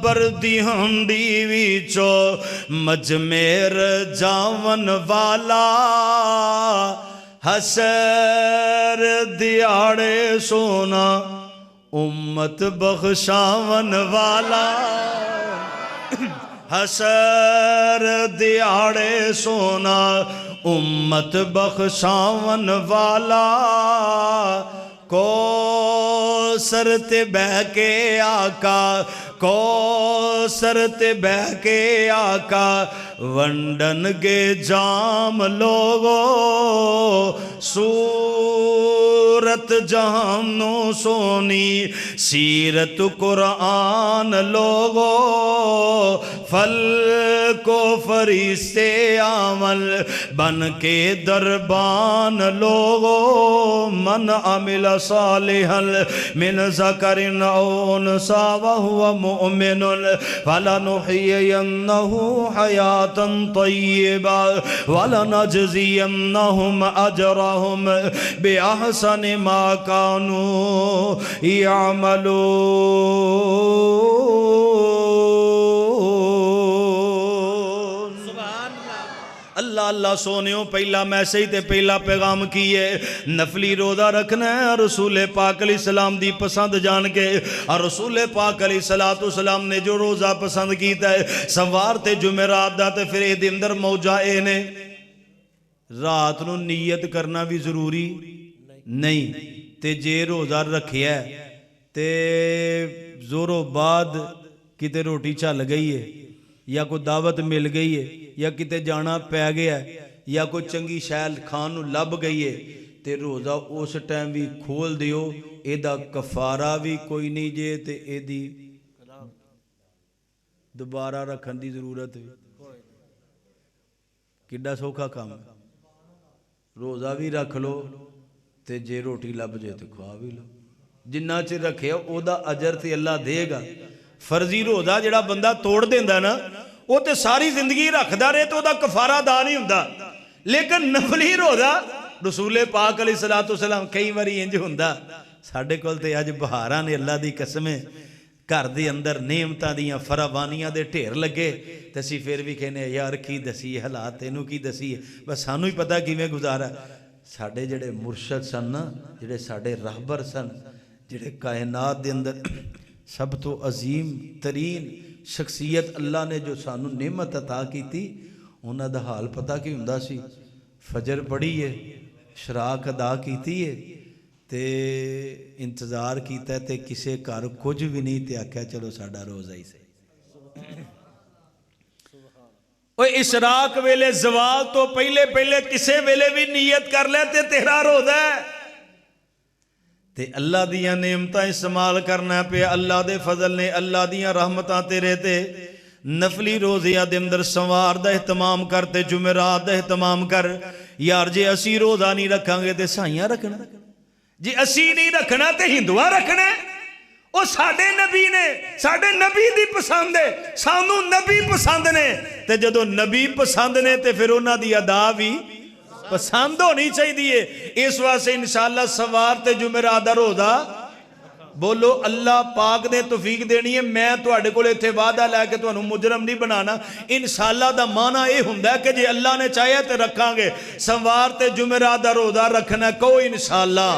بردی ہانڈی وچو مجمیر جاون والا حشر دیاڑے سونا امت بخشاون والا حشر دیاڑے سونا امت بخشاون والا کوثر تے بہ کے آقا کوثر تے بہ کے آقا ونڈن گے جام لوگو صورت جہنو سونی سیرت قرآن لوگو فل کو فرشتے عمل بن کے دربان لوگو من عمل صالحا من ذکر او انثى وهو مؤمن فلنحيينه حياة طيبة ولنجزينهم أجرهم بأحسن ما كانوا يعملون اللہ اللہ سونیوں پہلا میسیج تے پہلا پیغام کیے نفلی روزہ رکھنا ہے رسول پاک علیہ السلام دی پسند جان کے اور رسول پاک علیہ السلام نے جو روزہ پسند کیتا ہے سوار تے جمعرات دا تے پھر اے دن در موجہ اے نے رات نو نیت کرنا بھی ضروری نہیں تے جے روزہ رکھیا ہے تے زورو بعد کتے روٹی چل گئی ہے یا کوئی دعوت مل گئی ہے یا کتے جانا پہ گیا ہے یا کوئی چنگی شیل کھان لب گئی ہے تے روزہ اس ٹائم بھی کھول دیو اے دا کفارہ بھی کوئی نہیں جے تے اے دی دوبارہ رکھن دی ضرورت ہے کڈا سوکھا کام ہے روزہ بھی رکھ لو تے جے روٹی لب جے تے کھوا بھی لو جنہ چر رکھے او دا اجر تے اللہ دے گا فرضی روزہ جڑا بندہ توڑ دیندا نا وہ تے ساری زندگی رکھدا رہے تو دا کفارہ دا نہیں ہوندا لیکن نفلی روزہ رسول پاک علیہ السلام کئی باری انج ہوندا ساڈے کول تے اج بہاراں نے اللہ دی قسم گھر دے اندر نعمتاں دیاں فراوانیاں دے ڈھیر لگے تے اسی پھر بھی کہنے یار کی دسی حالات تینوں کی دسی بس سانوں ہی پتہ کیویں گزارا ساڈے جڑے مرشد سن نا جڑے ساڈے راہبر سن جڑے کائنات دے اندر سب تو عظیم ترین شخصیت اللہ نے جو سانو نعمت عطا کی تھی انہاں دا حال پتہ کی ہوندا سی فجر پڑھی ہے شراق ادا کیتی ہے تے انتظار کیتا ہے تے کسے گھر کچھ بھی نہیں تے آکھیا چلو ساڈا روزہ ہی سے اوے اشراق ویلے زوال تو پہلے پہلے کسے ویلے بھی نیت کر لے تے تیرا روزہ ہے تے اللہ دیاں نعمتاں استعمال کرنا پہ اللہ دے فضل نے اللہ دیاں رحمتاں تیرے تے نفلی روزیاں دے اندر سوار دا اہتمام کر تے جمعرات دا اہتمام کر یار جے اسی روزہ نہیں رکھاں گے تے سائیاں رکھنا جی اسی نہیں رکھنا تے ہندوہ رکھنا وہ ساڑھے نبی نے ساڑھے نبی دی پسند ہے سانو نبی پسند نے تے جدو نبی پسند نے تے پھر انہاں دی ادا بھی پسند ہونی چاہیے اس واسطے انشاءاللہ سوار تے جمعرات دا روزہ بولو اللہ پاک نے توفیق دینی ہے میں تواڈے کول ایتھے وعدہ لے کے تانوں مجرم نہیں بنانا انشاءاللہ دا معنی یہ ہوندا ہے کہ جے اللہ نے چاہیا تے رکھاں گے سوار تے جمعرات دا روزہ رکھنا کہو انشاءاللہ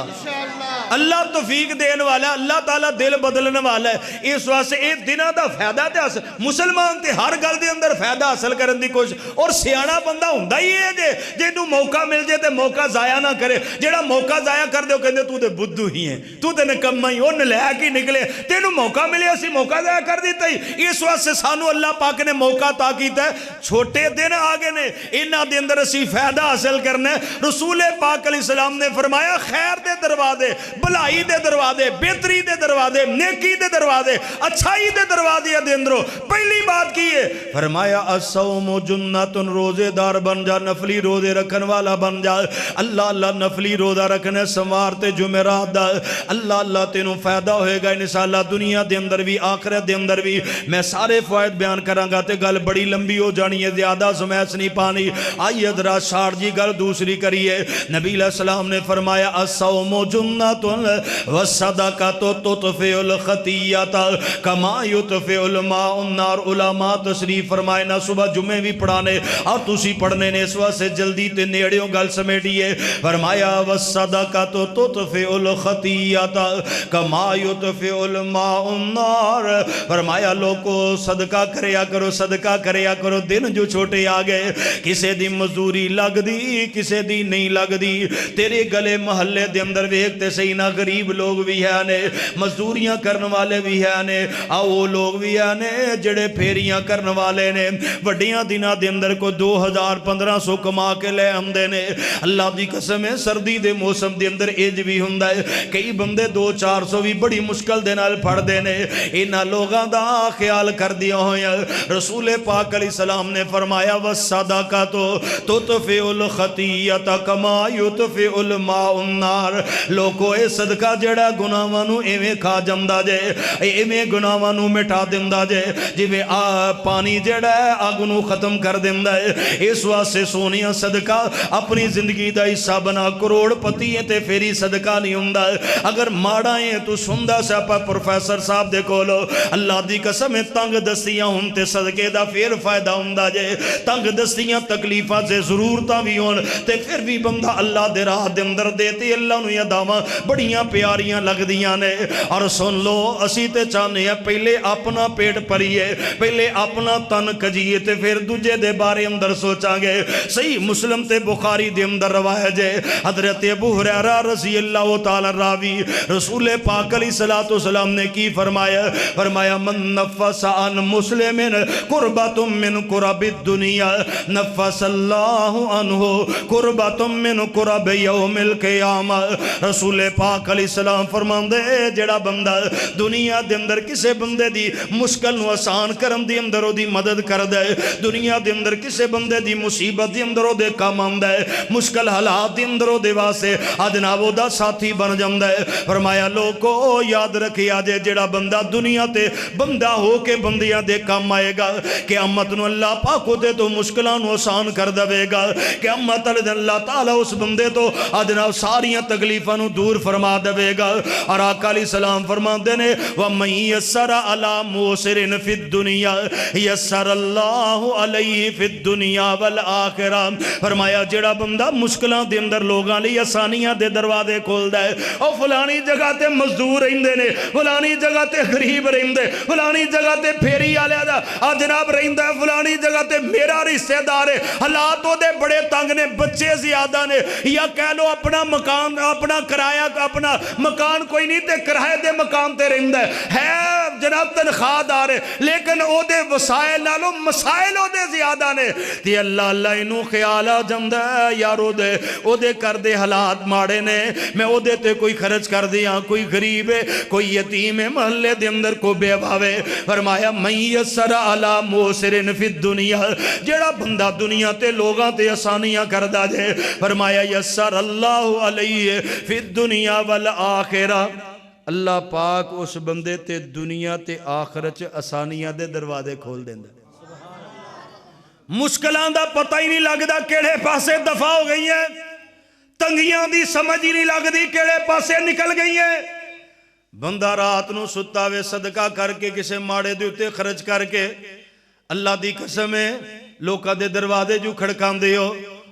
اللہ توفیق دین والا اللہ تعالیٰ دل بدلنے والا ہے اس واسطے اے دنوں دا فائدہ تے حاصل مسلمان تے ہر گل دے اندر فائدہ حاصل کرن دی کوشش اور سیاںا بندہ ہوندا ہی ہے جے تو موقع مل جے تے موقع ضائع نہ کرے جیڑا موقع ضائع کر دے او کہندے تو تے بدھو ہی ہے تو تے نکما ہی اون لے کے نکلے تینوں موقع ملے اسی موقع ضائع کر دیتا ہی اس واسطے سانو اللہ پاک نے موقع عطا کیتا ہے چھوٹے دن آگے نے انہاں دے اندر اسی فائدہ حاصل کرنا ہے رسول پاک علیہ السلام نے فرمایا خیر دے دروازے بھلائی دے دروازے بہتری دے دروازے نیکی دے دروازے اچھائی دے دروازے دے اندروں پہلی بات کی ہے فرمایا الصوم جنۃ روزے دار بن جا نفلی روزے رکھن والا بن جا اللہ اللہ نفلی روزہ رکھنے سوار تے جمعرات دا اللہ اللہ تینوں فائدہ ہوئے گا انشاءاللہ دنیا دے اندر بھی آخرت دے اندر بھی میں سارے فوائد بیان کراں گا تے گل بڑی لمبی ہو جانی ہے زیادہ سمیس نہیں پانی آئیے ذرا شاڑ جی گل دوسری کریے نبی علیہ السلام نے فرمایا الصوم جنۃ والصدقۃ تطفئ الخطیۃ کما یطفئ الماء النار علماء تشریف فرمائے نہ صبح جمعے بھی پڑھانے اور تسی پڑھنے نے اس واسطے جلدی تے نیڑیوں گل سمیٹیے فرمایا والصدقۃ تطفئ الخطیۃ کما یطفئ الماء النار فرمایا لوگو صدقہ کریا کرو دن جو چھوٹے آگئے کسے دی مزدوری لگ دی کسے دی نہیں لگ دی تیرے گلے محلے دے اندر ویکھتے صحیح نہ غریب لوگ بھی ہیں نے مزدوریاں کرنے والے بھی ہیں نے آؤ لوگ بھی ہیں نے جڑے پھیریاں کرنے والے نے وڈیاں دنہ دے اندر کو 2500 کما کے لے ہمدے نے اللہ دی قسم ہے سردی دے موسم دے اندر ایج بھی ہندہ ہے کئی بندے 200-400 بھی بڑی مشکل دے نال پڑھ دینے انہاں لوگاں دا خیال کر دیا ہوئے رسول پاک علیہ السلام نے فرمایا والصدقۃ تطفئ الخطیۃ کما یطفئ الماء النار لوگو اے صدقہ جڑا گناہاں نو ایویں کھا جاندا جے ایویں گناہاں نو مٹا دیندا جے جویں پانی جڑا ہے اگ نو ختم کر دیندا ہے اس واسطے سونیا صدقہ اپنی زندگی دا حصہ بنا کروڑ پتی ہے تے پھری صدقہ نہیں ہوندا اگر ماڑا ہے تو سندا سا پروفیسر صاحب دے کولو اللہ دی قسم تنگ دستیاں ہون تے صدقے دا پھر فائدہ ہوندا جے تنگ دستیاں تکلیفاں سے ضرورتاں بھی ہون تے پھر بھی بندہ اللہ دے راہ دے اندر دیتے اللہ نو یاداواں بڑیاں پیاریاں لگ دیاں نے اور سن لو اسی تے چاہنے ہیں پہلے اپنا پیٹ پریے پہلے اپنا تن کجیے تے پھر دوجے دے بارے اندر سوچاں گے صحیح مسلم تے بخاری دے اندر روایت ہے حضرت ابو ہریرہ رضی اللہ تعالی راوی رسول پاک علیہ السلام نے کی فرمایا من نفس عن مسلم قربت من قرب الدنیا نفس اللہ عنہ قربت من قرب یوم القیامہ رسول پاک علیہ السلام فرماندے جڑا بندہ دنیا دے اندر کسے بندے دی مشکل نو آسان کرن دی اندر او دی مدد کر دے دنیا دے اندر کسے بندے دی مصیبت دی اندر او دے کام آندا ہے مشکل حالات دی اندر او دے واسطے جناب او دا ساتھی بن جاندا ہے فرمایا لوگو یاد رکھیا جے جڑا بندہ دنیا تے بندہ ہو کے بندیاں دے کام آئے گا قیامت نو اللہ پاک دے تو مشکلان نو آسان کر دے گا قیامت اللہ تعالیٰ اس بندے تو جناب ساریاں تکلیفاں نو دور فرما دے گا اور آقا علیہ السلام فرما دینے وَمَنْ يَسَّرَ عَلَى مُوسِرٍ فِي الدُّنِيَا يَسَّرَ اللَّهُ عَلَيْهِ فِي الدُّنِيَا وَالْآخِرَةِ فرمایا جڑا بندہ مشکلان دے اندر لوگاں لئی آسانیاں دے دروازے کھول دے او فلانی جگہ تے مزدور رہندے نے فلانی جگہ تے غریب رہندے فلانی جگہ تے پھیری آلیا دا جناب رہندہ ہے فلانی جگہ تے میرا رشتہ دار ہے حالاتوں دے بڑے تنگ نے بچے زیادہ نے یا کہہ لو اپنا مکان اپنا کرایہ اپنا مکان کوئی نہیں تے کرائے دے مقام تے رہندا ہے جناب تنخواہ دار لیکن او دے وسائل نالوں مسائل او دے زیادہ نے تے اللہ انہوں خیال آ جاندا ہے یار او دے کر دے حالات ماڑے نے میں او دے تے کوئی خرچ کر دیاں کوئی غریب ہے کوئی یتیم ہے محلے دے اندر کو بیوہ ہے فرمایا من یسر علی موسرن فی الدنیا جڑا بندہ دنیا تے لوگاں تے آسانیاں کردا جے فرمایا یسر اللہ علیہ فی الدنیا والآخرہ اللہ پاک اس بندے تے دنیا تے آخرت آسانیاں دے دروازے کھول دیندے مشکلان دا پتہ ہی نہیں لگدا کیڑے پاسے دفع ہو گئی ہیں تنگیاں دی سمجھ ہی نہیں لگدی کیڑے پاسے نکل گئی ہیں بندہ رات نو ستا وے صدقہ کر کے کسے ماڑے دے اتے خرچ کر کے اللہ دی قسم ہے لوکا دے دروازے جو کھڑکان دیو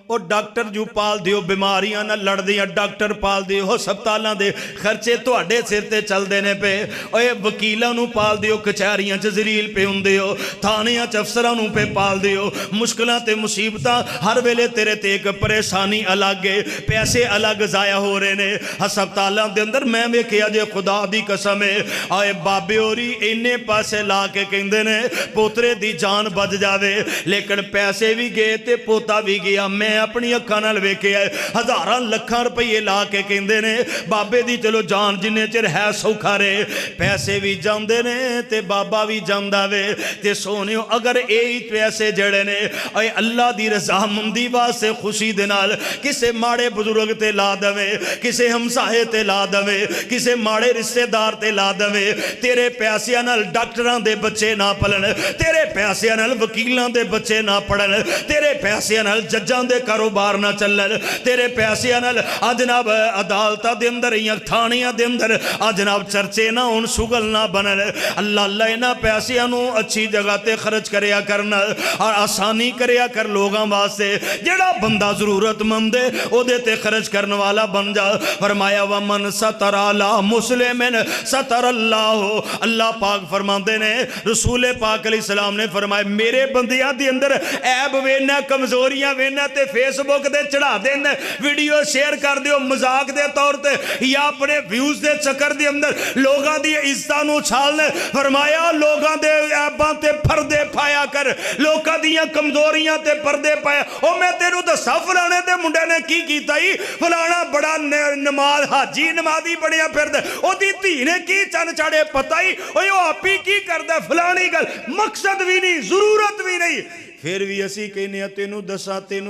اور ڈاکٹر جو پال دیو بیماریاں نہ لڑ دیاں ڈاکٹر پال دیو ہسپتالاں دے خرچے تواڈے سر تے چل دینے پہ اوے وکیلاں نو پال دیو کچہریاں چ زلیل پہ ہون دیو تھانیاں چ افسراں نو پہ پال دیو مشکلاں تے مصیبتاں ہر ویلے تیرے تے ایک پریشانی الگ ہے پیسے الگ ضائع ہو رہے نے ہسپتالاں دے اندر میں ویکھیا جے خدا دی قسم ہے آئے بابے ہوری اینے پیسے لا کے کہندے نے پوترے دی جان بچ جاوے لیکن پیسے بھی گئے تے پوتا بھی گیا میں اپنی اکھاں نال ویکھیا ہے ہزاراں لکھاں روپے لا کے کہندے نے بابے دی چلو جان جننے چر ہے سوکھا رہے پیسے بھی جاندے نے تے بابا بھی جاندا وے تے سونیو اگر اے پیسے جڑے نے اے اللہ دی رضامندی واسطے خوشی دے نال کسے ماڑے بزرگ تے لا دوے کسے ہمسائے تے لا دوے کسے ماڑے رشتہ دار تے لا دوے تیرے پیسیاں نال ڈاکٹراں دے بچے نہ پلن تیرے پیسیاں نال وکیلاں دے بچے نہ پڑھن تیرے پیسیاں نال ججاں دے کاروبار نہ چلن تیرے پیسے نال جناب عدالتہ دے اندر یا تھانیاں دے اندر جناب چرچے نہ ان شغل نہ بنن اللہ انہاں پیسے نو اچھی جگہ تے خرچ کریا کرنا اور آسانی کریا کر لوگاں واسطے جڑا بندہ ضرورت مند ہے او دے تے خرچ کرنے والا بن جا فرمایا ومن ستر علی مسلمن ستر اللہ اللہ پاک فرماندے نے رسول پاک علیہ السلام نے فرمایا میرے بندیاں دے اندر عیب وینا کمزوریاں وینا تے فیس بک دے چڑھا دین ویڈیو شیئر کر دیو مزاق دے طور تے یا اپنے ویوز دے چکر دے اندر لوگاں دی عزتاں نو چھالنے فرمایا لوگاں دے عیباں تے پردے پایا کر لوکاں دیاں کمزوریاں تے پردے پایا او میں تینوں دسا فلانے تے منڈے نے کی کیتا ہی فلانا بڑا نماز حاجی نمازی بڑیا پھردا او دی دھی نے کی چن چاڑے پتہ ہی او آپ ہی کی کردا فلانی گل مقصد بھی نہیں ضرورت بھی نہیں پھر بھی اسی کہنے تینوں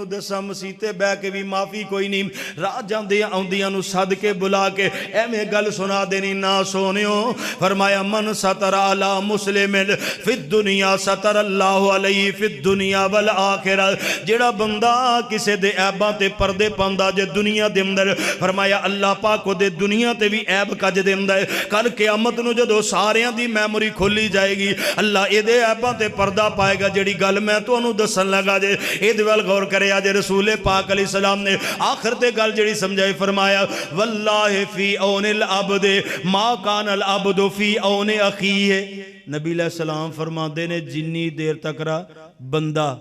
دسا مسیتے بہ کے بھی معافی کوئی نہیں راہ جاندیاں آندیاں نو سد کے بلا کے ایویں گل سنا دینی نہ سونیو فرمایا من ستر علی مسلمن فی الدنیا ستر اللہ علیہ فی الدنیا والآخرہ جڑا بندہ کسے دے عیباں تے پردے پاندا جے دنیا دے اندر فرمایا اللہ پاک دے دنیا تے بھی عیب کج دیندا ہے کل قیامت نو جدو ساریاں دی میموری کھولی جائے گی اللہ اے دے عیباں تے پردہ پائے گا جڑی گل میں تو دسن لگا جے اید ویل غور کرے آجے رسول پاک علیہ السلام نے آخر تے گل جڑی سمجھائی فرمایا واللہ فی اون العبد ما کان العبد فی اون اخیہ نبی علیہ السلام فرما دے نے جنی دیر تک را بندہ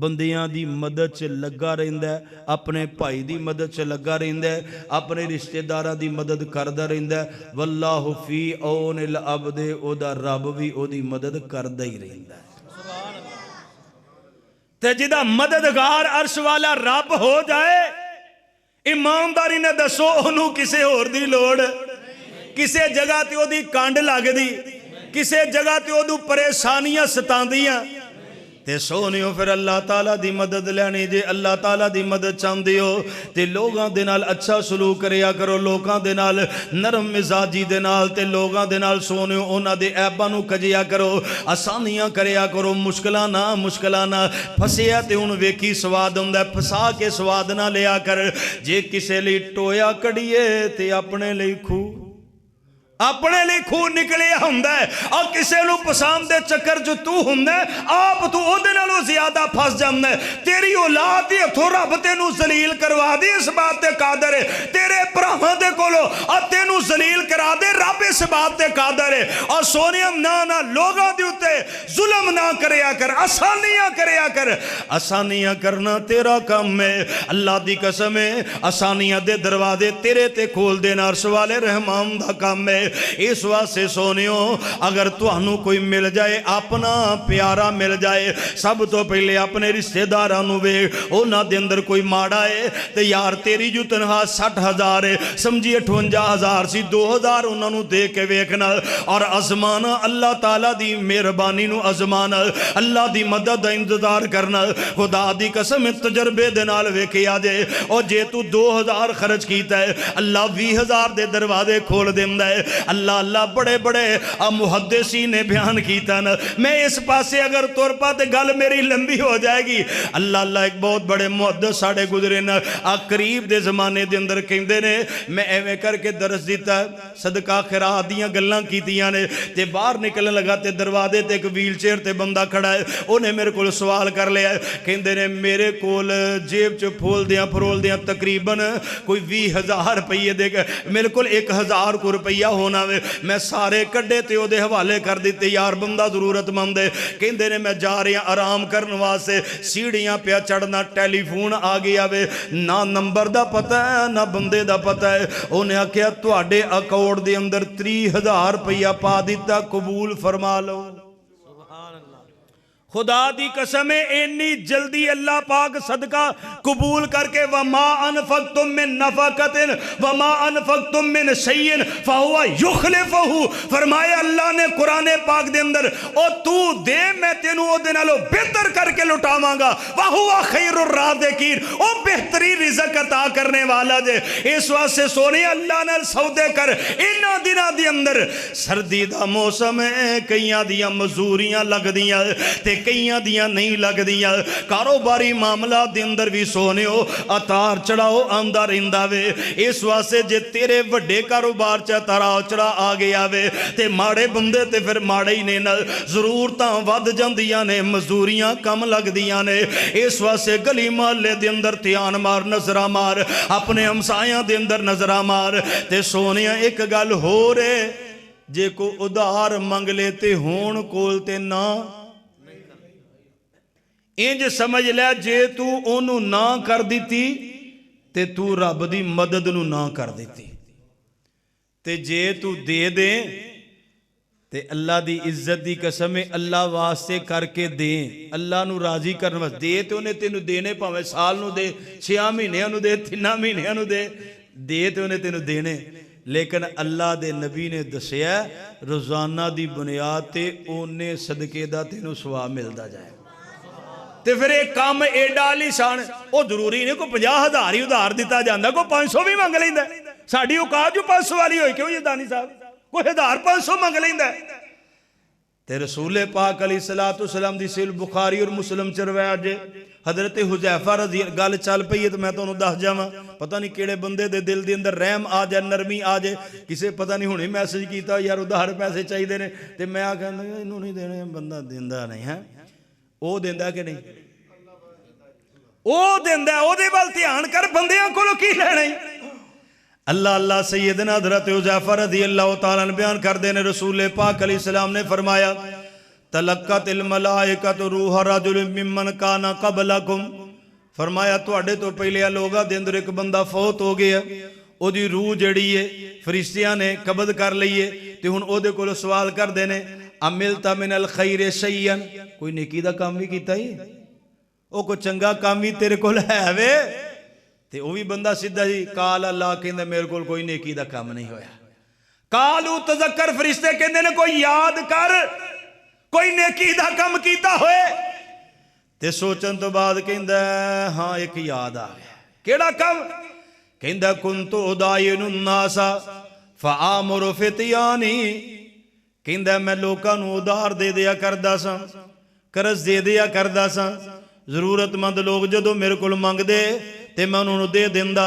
بندیاں دی مدد چ لگا رہندا ہے اپنے بھائی دی مدد چ لگا رہندا ہے اپنے رشتہ داراں دی مدد کردا رہندا ہے واللہ فی اون العبد او دا رب بھی او دی مدد کردا ہی رہندا ہے تے جدہ مددگار عرش والا رب ہو جائے ایمانداری نے دسو انہوں کسے اور دی لوڑ کسے جگہ تے او دی کانڈ لگ دی کسے جگہ تے او دی پریشانیاں ستان دیاں تے سونیو پھر اللہ تعالیٰ دی مدد لینی جے اللہ تعالیٰ دی مدد چاندی ہو تے لوگاں دے نال اچھا سلوک کریا کرو لوگاں دے نال نرم مزاجی دے نال تے لوگاں دے نال سونیو اونا دے عیباں نو کجیا کرو آسانیاں کریا کرو مشکلانہ پھسیا تے ان ویکھی سواد ہوندا ہے پھسا کے سواد نہ لیا کر جے کسے لئی ٹویا کڑیے تے اپنے لئی کھو اپنے لیے خون نکلیا ہوندا ہے اور کسے نو پسند دے چکر جو تو ہوندا ہے آپ تو او دے نالوں زیادہ پھس جاندا ہے تیری اولاد دی ہتھوں رب تینوں ذلیل کروا دے اس بات تے قادر ہے تیرے بھراواں دے کولوں اور تینوں ذلیل کرا دے رب اس بات تے قادر ہے اور سونیا نہ لوگاں دے اوتے ظلم نہ کریا کر آسانیاں کریا کر آسانیاں کرنا تیرا کام ہے اللہ دی قسم ہے آسانیاں دے دروازے تیرے تے کھول دینا عرش والے رحمان دا کام ہے اس واسطے سونیوں اگر تانوں کوئی مل جائے اپنا پیارا مل جائے سب تو پہلے اپنے رشتہ داراں نوں ویکھ انہاں دے اندر کوئی ماڑا ہے تے یار تیری جو تنخواہ 60,000 ہے سمجھی 58,000 سی 2,000 انہاں نوں دے کے ویکھنا اور ازمانا اللہ تعالیٰ دی مہربانی نو ازمانا اللہ دی مدد دا انتظار کرنا خدا دی قسم تجربے دے نال ویکھیا جے اور جے تو 2,000 خرچ کیتا ہے اللہ 20,000 دے دروازے کھول دیندا ہے اللہ بڑے بڑے محدثین نے بیان کیتا نا میں اس پاسے اگر طور پاتے گل میری لمبی ہو جائے گی اللہ ایک بہت بڑے محدث ساڑے گزرے نا قریب دے زمانے دے اندر کہندے نے میں ایویں کر کے درس دیتا صدقہ خیرات دیاں گلاں کیتیاں نے تے باہر نکلنے لگا تے دروازے تے ایک ویل چیئر تے بندہ کھڑا ہے انہیں میرے کول سوال کر لیا کہندے نے میرے کول جیب چ پھول دیاں پھرول دیاں تقریباً کوئی 20,000 روپیے دے گا میرے کول 1,000 کو روپیہ ہونا میں سارے کڈے تے او دے حوالے کر دیتے یار بندہ ضرورت مند ہے کہندے نے میں جا رہا آرام کرن واسطے سیڑھیاں پہ چڑھنا ٹیلی فون آ گیا وے نہ نمبر دا پتہ ہے نہ بندے دا پتہ ہے انہیں آکھیا تواڈے اکاؤنٹ دے اندر 30,000 روپیہ پا دیتا قبول فرما لو خدا دی قسم ہے اتنی جلدی اللہ پاک صدقہ قبول کر کے وما انفقتم من نفقت وما انفقتم من شیء فہو یخلفہ فرمایا اللہ نے قرآن پاک دے اندر او تو دے میں تینوں او دے نالوں بہتر کر کے لٹاواں گا وہو خیر الرازقین او بہتری رزق عطا کرنے والا جے اس واسطے سونے اللہ نے سودے کر انہاں دناں دے اندر سردی دا موسم ہے کئیاں دیاں مزوریاں لگ دیاں تے کئیاں دیاں نہیں لگ دیاں کاروباری معاملہ دے اندر بھی سونے ہو اتار چڑھاؤ آندہ رہندہ وے اس واسطے جے تیرے وڈے کاروبار چا تاراؤ چڑھا آ گیا وے تے ماڑے بندے تے پھر ماڑے ہی نے ضرورتاں ود جاندیاں نے مزدوریاں کم لگ دیاں نے اس واسطے گلی محلے دے اندر تیان مار نظرہ مار اپنے ہمسایاں دے اندر نظرہ مار تے سونے ایک گل ہو رے جے کو ادھار منگ لیتے ہون کولتے نہ انج سمجھ لے جے تو انہوں نہ کر دیتی تے تو رب دی مدد نو نہ کر دیتی تے جے تو دے دے تے اللہ دی عزت دی قسم اللہ واسطے کر کے دیں اللہ نو راضی کرنے واسطے دے تے انہیں تینو دینے پاویں سال نو دے 6 مہینے نو دے 3 مہینے نو دے تے انہیں تینو دینے لیکن اللہ دے نبی نے دسیا روزانہ دی بنیاد تے اونے صدقے دا تینو ثواب ملدا جائے تے پھر ایک کام ایڈا آلیشان او ضروری نہیں کو 50,000 ہی ادھار دیتا جاندہ کو 500 بھی منگ لیندہ ساڑھی اوقات جو 500 والی ہوئی کیوں یہ دانی صاحب کوئی 1,500 منگ لیندہ تے رسول پاک علیہ السلام دی صحیح بخاری اور مسلم چرویا جے حضرت حذیفہ رضی گل چل پئی تے میں تانوں دس جاواں پتہ نہیں کیڑے بندے دے دل دے اندر رحم آ جائے نرمی آ جائے کسے پتہ نہیں ہونے میسج کیتا یار ادھار پیسے چاہیے دینے تے میں آ کہنا انہوں نہیں دینے بندہ دیندہ نہیں ہے او دیندہ کہ نہیں او دیندہ او دے بال تیان کر بندیاں کو لو کی لینے اللہ سیدنا حضرت حذیفہ رضی اللہ تعالیٰ نے بیان کر دینے رسول پاک علیہ السلام نے فرمایا تلقت الملائکت روح رجل ممن کانا قبلکم فرمایا تو اڈے تو پہلے لوگا دے اندر ایک بندہ فوت ہو گیا او دی روح جڑی ہے فرشتیاں نے قبض کر لئیے تے ہن او دے کو سوال کر دینے عملتا من الخیر شیئن کوئی نیکی دا کام بھی کیتا ہی او کو چنگا کام بھی تیرے کو ہے وے تے او بھی بندہ سیدھا جی کال اللہ کہندے میرے کو کوئی نیکی دا کام نہیں ہویا کالو تذکر فرشتے کہندے نے کوئی یاد کر کوئی نیکی دا کام کیتا ہوئے تے سوچن تو بعد کہندہ ہاں ایک یاد آ گیا کیڑا کام کہندہ کنتو ادائین الناسا فآمر فتیانی کہندہ میں لوکاں نو ادھار دے دیا کردہ سا قرض دے دیا کردہ سا ضرورت مند لوگ جدو میرے کو مانگ دے تے میں انہوں دے دیندہ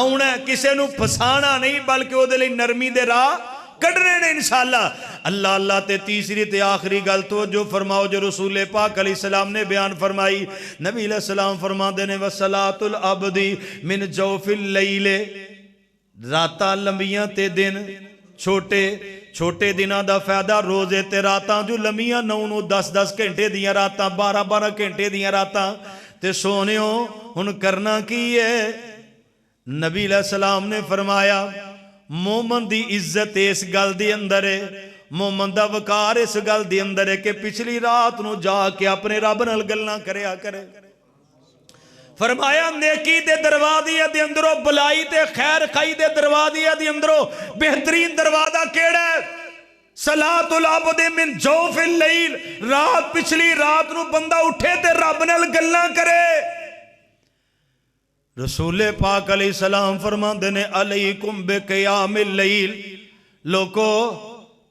آنا ہے، کسے نو پھسانا نہیں بلکہ وہ دے لئی نرمی دے راہ کڈنے نے انشاءاللہ۔ اللہ اللہ تے تیسری تے آخری گل توجہ فرماؤ جو رسول پاک علیہ السلام نے بیان فرمائی۔ نبی علیہ السلام فرما دینے وَصَلَاةُ الْعَبْدِ مِنْ جَوْفِ اللَّيْلِ، راتاں لمبیاں تے دن چھوٹے چھوٹے دنوں دا فائدہ روزے تے راتاں جو لمبیاں 9-10 گھنٹے دیاں راتاں 12 گھنٹے دیاں راتاں تے سونیوں ہن کرنا کی ہے؟ نبی علیہ السلام نے فرمایا مومن دی عزت اس گل دی اندر ہے، مومن دا وقار اس گل دی اندر ہے کہ پچھلی رات نو جا کے اپنے رب نال گلاں کریا کرے۔ فرمایا نیکی دے دروازے دے اندروں بلائی تے خیر خائی دے دروازے دے اندروں بہترین دروازہ کیڑا ہے؟ صلاۃ العبد من جوف اللیل، رات پچھلی رات نو بندہ اٹھے تے رب نال گلاں کرے۔ رسول پاک علیہ السلام فرماندے نے علیکم بقیام اللیل، لوگو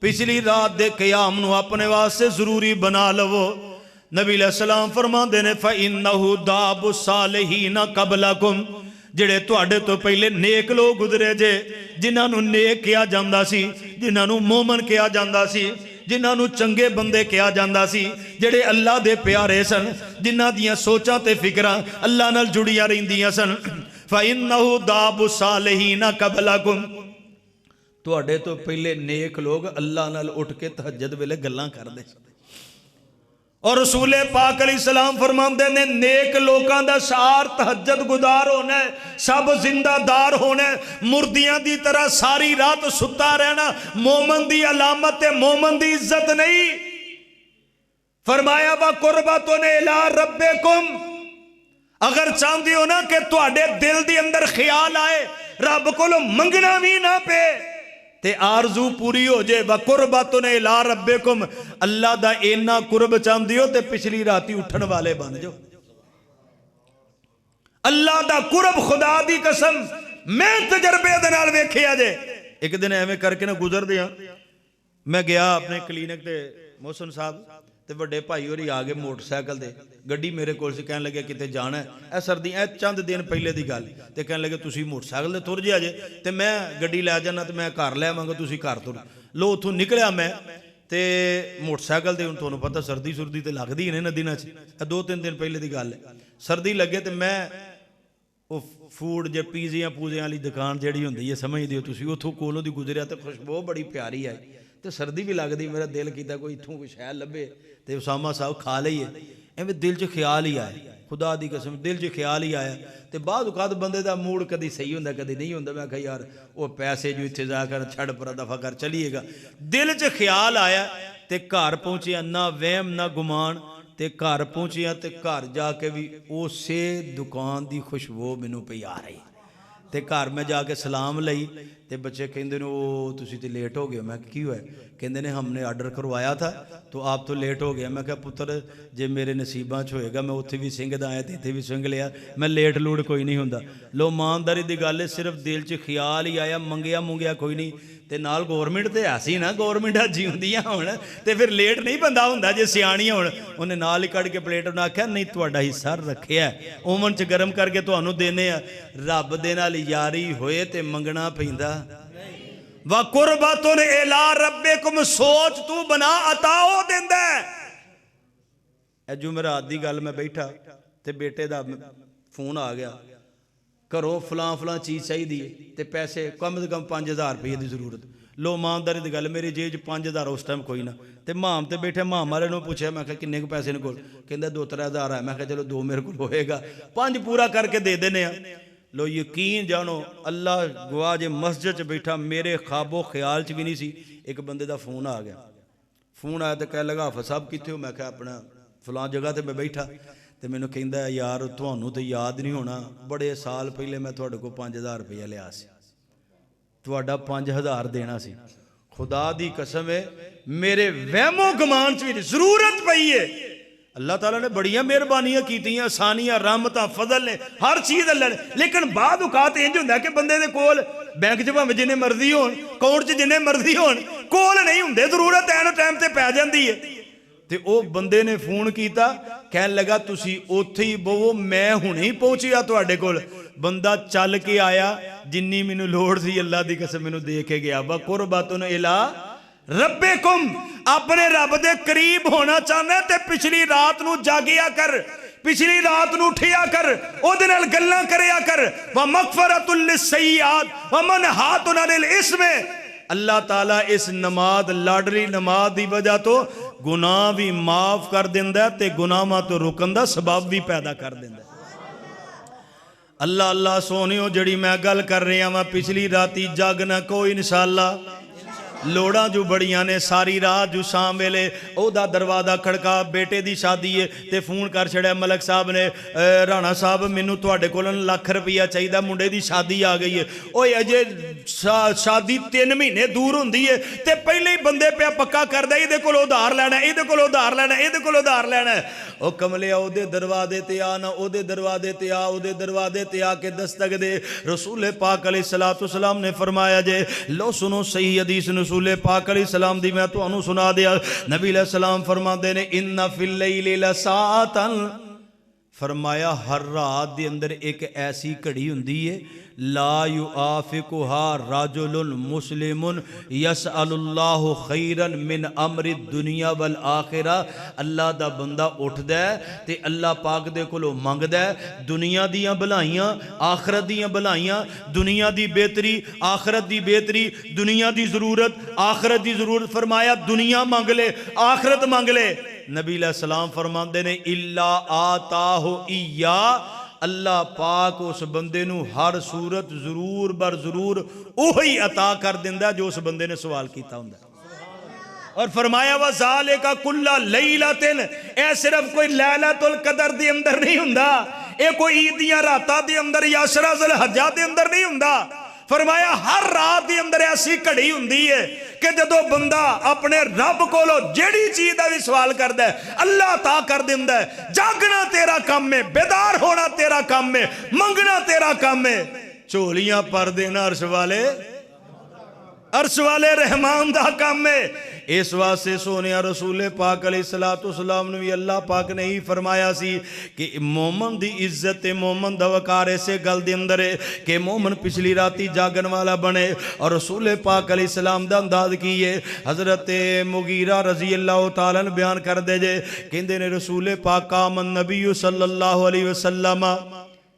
پچھلی رات دے قیام نو اپنے واسطے ضروری بنا لو۔ نبی علیہ السلام فرماندے نے فَإِنَّهُ دَابُ الصَّالِحِينَ قَبْلَكُمْ، جڑے تواڈے تو پہلے نیک لوگ گزرے جے، جنہاں نو نیک کیا جاندا سی، جنہاں نو مومن کیا جاندا سی، جنہاں نو چنگے بندے کیا جاندا سی، جڑے اللہ دے پیارے سن، جنہاں دیاں سوچاں تے فکراں اللہ نال جڑیاں رہندیاں سن۔ فَإِنَّهُ دَابُ الصَّالِحِينَ قَبْلَكُمْ، تواڈے تو پہلے نیک لوگ اللہ نال اٹھ کے تہجد ویلے گلاں کردے سن۔ اور رسول پاک علیہ السلام فرماندے نے نیک لوکاں دا شعار تہجد گزار ہونا ہے، سب زندہ دار ہونا ہے، مردیاں دی طرح ساری رات ستا رہنا مومن دی علامت ہے، مومن دی عزت نہیں۔ فرمایا وَقُرْبَةٌ إِلَىٰ رَبِّكُمْ، اگر چاہندے ہو نا کہ تواڈے دل دی اندر خیال آئے رب کولوں منگنا بھی نہ پے تے آرزو پوری ہو جائے، وَقُرْبَةٌ إِلَىٰ رَبِّكُمْ، اللہ دا اینا قرب چاہندے ہو تے پچھلی راتی اٹھن والے بن جو۔ اللہ دا قرب خدا دی قسم میں تجربے دے نال ویکھیا جے۔ ایک دن ایویں کر کے نہ گزر دیا، میں گیا اپنے کلینک تے محسن صاحب تے وڈے بھائی ہوری آ گئے موٹر سائیکل دے، گڈی میرے کول سی، کہنے لگے کتے جانا ہے، اے سردی اے چند دن پہلے دی گل تے کہنے لگے تسی موٹر سائیکل تے تر جیا جے تے میں گڈی لے جانا تے میں گھر لے آواں گا تسی گھر تر لو۔ اتھوں نکلیا میں تے موٹر سائیکل تے ہن تانوں پتہ سردی سردی تے لگدی نے دناں چ، 2-3 دن پہلے دی گل ہے، سردی لگے تے میں وہ فوڈ جے پیزیاں پوزیاں والی دکان جیڑی ہوندی ہے سمجھ دیو تسی، اتھوں کولوں دی گزریا تے خوشبو بڑی پیاری آئی تے سردی بھی لگدی، میرا دل کیتا کوئی اتھوں کوئی شے لبے تے اسامہ صاحب کھا لئیے، ایویں دل چ خیال ہی آیا، خدا دی قسم دل چ خیال ہی آیا تے بعد اوقات بندے دا موڈ کدی صحیح ہوندا کدی نہیں ہوندا، میں کہا یار وہ پیسے جو اتھے جا کر چھڑ پر دفع کر چلیے گا، دل چ خیال آیا تے گھر پہنچیا نہ وہم نہ گمان تے گھر پہنچیا تے گھر جا کے بھی اسی دکان دی خوشبو مینوں پئی آ رہی تے گھر میں جا کے سلام لئی تے بچے کہندے نے او تسی تے لیٹ ہو گئے، میں کی ہوا ہے؟ کہندے نے ہم نے آرڈر کروایا تھا تو آپ تو لیٹ ہو گیا۔ میں کہا پتر جے میرے نصیباں چ ہوئے گا میں اتھے بھی سنگھ دا آیا تے اتھے بھی سنگھ لیا، میں لیٹ لوٹ کوئی نہیں ہوندا۔ لو ایمانداری دی گل ہے، صرف دل چ خیال ہی آیا، منگیا منگیا کوئی نہیں تے نال گورنمنٹ تے ایسی نا گورنمنٹ جیوندیاں ہون تے پھر لیٹ نہیں بندہ ہوندا جے سیاڑیاں ہون۔ انہیں نال ہی کڈ کے پلیٹ نے آکھیا نہیں تہاڈا حصہ رکھیا ہے، اوون چ گرم کر کے تانوں دینے آ۔ رب دے نال یاری ہوئے تے منگنا پیندا۔ وَقُرْبَةٌ إِلَىٰ رَبِّكُمْ، سوچ تو بنا عطا ہو دیندا ہے۔ اے جمعرات دی گل میں بیٹھا تے بیٹے دا فون آ گیا، کرو فلاں فلاں چیز چاہیے تے پیسے کم از کم 5000 روپے دی ضرورت۔ لو ایمانداری دی گل میری جیب 5000 اس ٹائم کوئی نہ تے مام تے بیٹھے، مام والے نوں پوچھیا میں کہ کنے پیسے نے کول؟ کہندا 2-3 ہے۔ میں کہ چلو 2 میرے کول ہوئے گا، 5 پورا کر کے دے دینے ہیں۔ لو یقین جانو اللہ گواہ جے مسجد چ بیٹھا میرے خواب و خیال چ بھی نہیں سی، ایک بندے دا فون آ گیا، فون آیا تے کہہ لگا حافظ صاحب کتھے ہو؟ میں کہا اپنا فلاں جگہ تے میں بیٹھا تے مینوں کہندا ہے یار تھانوں تے یاد نہیں ہونا، بڑے سال پہلے میں تہاڈے کو 5000 روپیہ لیا سی، تہاڈا 5000 دینا سی۔ خدا دی قسم ہے میرے وہم و گمان چ بھی ضرورت پئی ہے، اللہ تعالیٰ نے بڑیاں مہربانیاں کیتیاں، آسانیاں، رحمتاں، فضل نے، ہر چیز اللہ نے، لیکن بعد اوقات انج ہوندا کہ بندے دے کول بینک چ بھاویں جنے مرضی ہون، اکاؤنٹ چ جنے مرضی ہون، کول نہیں ہوندے، ضرورت اینو ٹائم تے پے جاندی ہے۔ تے او بندے نے فون کیتا، کہن لگا تسی اوتھے ہی بہو، میں ہنے ہی پہنچیا تواڈے کول۔ بندہ چل کے آیا جنی مینوں لوڑ سی اللہ دی قسم مینوں دے کے گیا با قربتن الی ربکم اپنے رب دے قریب ہونا چاہنا ہے تے پچھلی رات نو جاگیا کر پچھلی رات نو اٹھیا کر او دے نال گلاں کریا کر ومغفرۃ للسیئات ومنہات عن الاسم اللہ تعالیٰ اس نماز لاڈلی نماز دی وجہ تو گناہ بھی معاف کر دیندا ہے تے گناہاں تو رکن دا سبب بھی پیدا کر دیندا ہے اللہ اللہ سونیو جڑی میں گل کر رہا ہاں پچھلی راتی جاگنا کوئی انشاءاللہ لوڑاں جو بڑیاں نے ساری رات جو شام ویلے او دا دروازہ کھڑکا بیٹے دی شادی ہے تے فون کر چھڑیا ملک صاحب نے رانا صاحب مینوں تواڈے کولوں لاکھ روپیہ چاہیدا منڈے دی شادی آ گئی ہے اوئے اجے شادی 3 مہینے دور ہوندی ہے تے پہلے ہی بندے پیا پکا کردا اے دے کولوں ادھار لینا اے دے کولوں ادھار لینا اے دے کولوں ادھار لینا او کملیا او دے دروازے تے آ نہ او دے دروازے تے آ او دے دروازے تے آ کے دستک دے رسول پاک علیہ الصلوۃ والسلام نے فرمایا جے لو سنو صحیح حدیث رسول پاک علیہ السلام دی میں تو انہوں سنا دیا نبی علیہ السلام فرما دے نے ان فی اللیل لساعتا فرمایا ہر رات دے اندر ایک ایسی گھڑی ہوندی ہے لا یعافقها رجل مسلم یسأل اللہ خیرا من امر الدنیا والآخرہ اللہ دا بندہ اٹھ دے تے اللہ پاک دے کولو منگ دے دنیا دیاں بلائیاں آخرت دیاں بلائیاں دنیا دی بہتری آخرت دی بہتری دنیا دی ضرورت آخرت دی ضرورت فرمایا دنیا مانگ لے آخرت مانگ لے نبی علیہ السلام فرماندے نے الا آتاہ ایا اللہ پاک اس بندے نو ہر صورت ضرور بر ضرور اوہی عطا کر دیندا جو اس بندے نے سوال کیتا ہوندا اور فرمایا وذالک کل لیلۃ اے صرف کوئی لیلۃ القدر دے اندر نہیں ہوندا اے کوئی عید دیاں راتاں دے اندر یا عشرہ ذی الحجہ دے اندر نہیں ہوندا فرمایا ہر رات دے اندر ایسی گھڑی ہوندی ہے کہ جدو بندہ اپنے رب کولو جیڑی چیز دا بھی سوال کردا ہے اللہ عطا کر دیندا ہے جاگنا تیرا کام ہے بیدار ہونا تیرا کام ہے منگنا تیرا کام ہے چولیاں پر دینا عرش والے رحمان دا کام ہے اس واسطے سونیا رسول پاک علیہ السلام نے بھی اللہ پاک نے ہی فرمایا سی کہ مومن دی عزت مومن دا وقار ایسے گل دے اندر ہے کہ مومن پچھلی راتی جاگن والا بنے اور رسول پاک علیہ السلام دا انداز کیے حضرت مغیرہ رضی اللہ تعالیٰ نے بیان کر دے جے کہندے نے رسول پاک آمن نبی صلی اللہ علیہ وسلم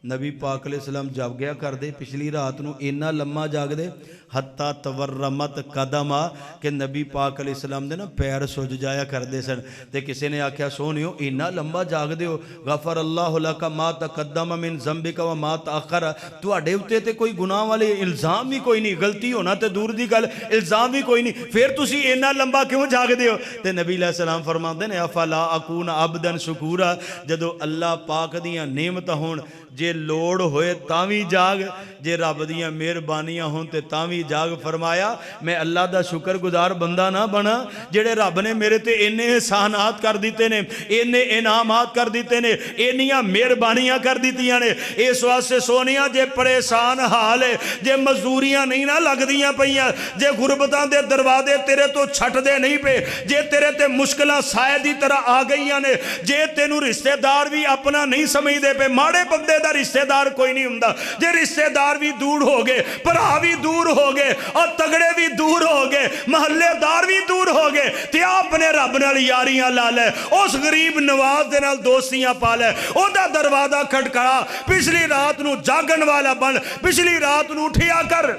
نبی پاک علیہ السلام جاگ گیا کر دے پچھلی رات نو اینا لمحہ جاگ دے حتی تورمت قدمہ کہ نبی پاک علیہ السلام دے نا پیر سوج جایا کر دے سن تے کسی نے آکھیا سونیو اینا لمبا جاگ دے ہو غفر اللہ لکا ما تقدم من ذنبک و ما تاخر تو اڈے ہوتے تے کوئی گناہ والے الزام بھی کوئی نہیں غلطی ہونا تے دور دی گل الزام بھی کوئی نہیں پھر تسی اینا لمبا کیوں جاگ دے ہو تے نبی علیہ السلام فرماندے نے افلا اکون عبدا شکورا جدو اللہ پاک دیاں نعمت ہون جے لوڑ ہوئے تاوی جاگ جے رب دیاں مہربانیاں ہون تے تاوی جاگ فرمایا میں اللہ دا شکر گزار بندہ نہ بنا جڑے رب نے میرے تے انے احسانات کر دیتے نے انے انعامات کر دیتے نے انیاں مہربانیاں کر دیتیاں نے اس واسطے سونیاں جے پریشان حال ہے جے مزدوریاں نہیں نہ لگ دیاں پئیاں جے غربتاں دے دروازے تیرے تو چھٹ دے نہیں پے جے تیرے تے مشکلاں سائے دی طرح آ گئیاں نے جے تینوں رشتہ دار بھی اپنا نہیں سمجھ دے پے ماڑے بندے دا رشتہ دار کوئی نہیں ہوندا جے رشتہ دار بھی دور ہو گئے بھرا بھی دور ہو گئے اور تگڑے بھی دور ہو گئے محلے دار بھی دور ہو گئے تے اپنے رب نال یاریاں لا لے اس غریب نواز دے نال دوستیاں پا لے او دا دروازہ کھٹکھڑا پچھلی رات نو جاگن والا بن پچھلی رات نو اٹھیا کر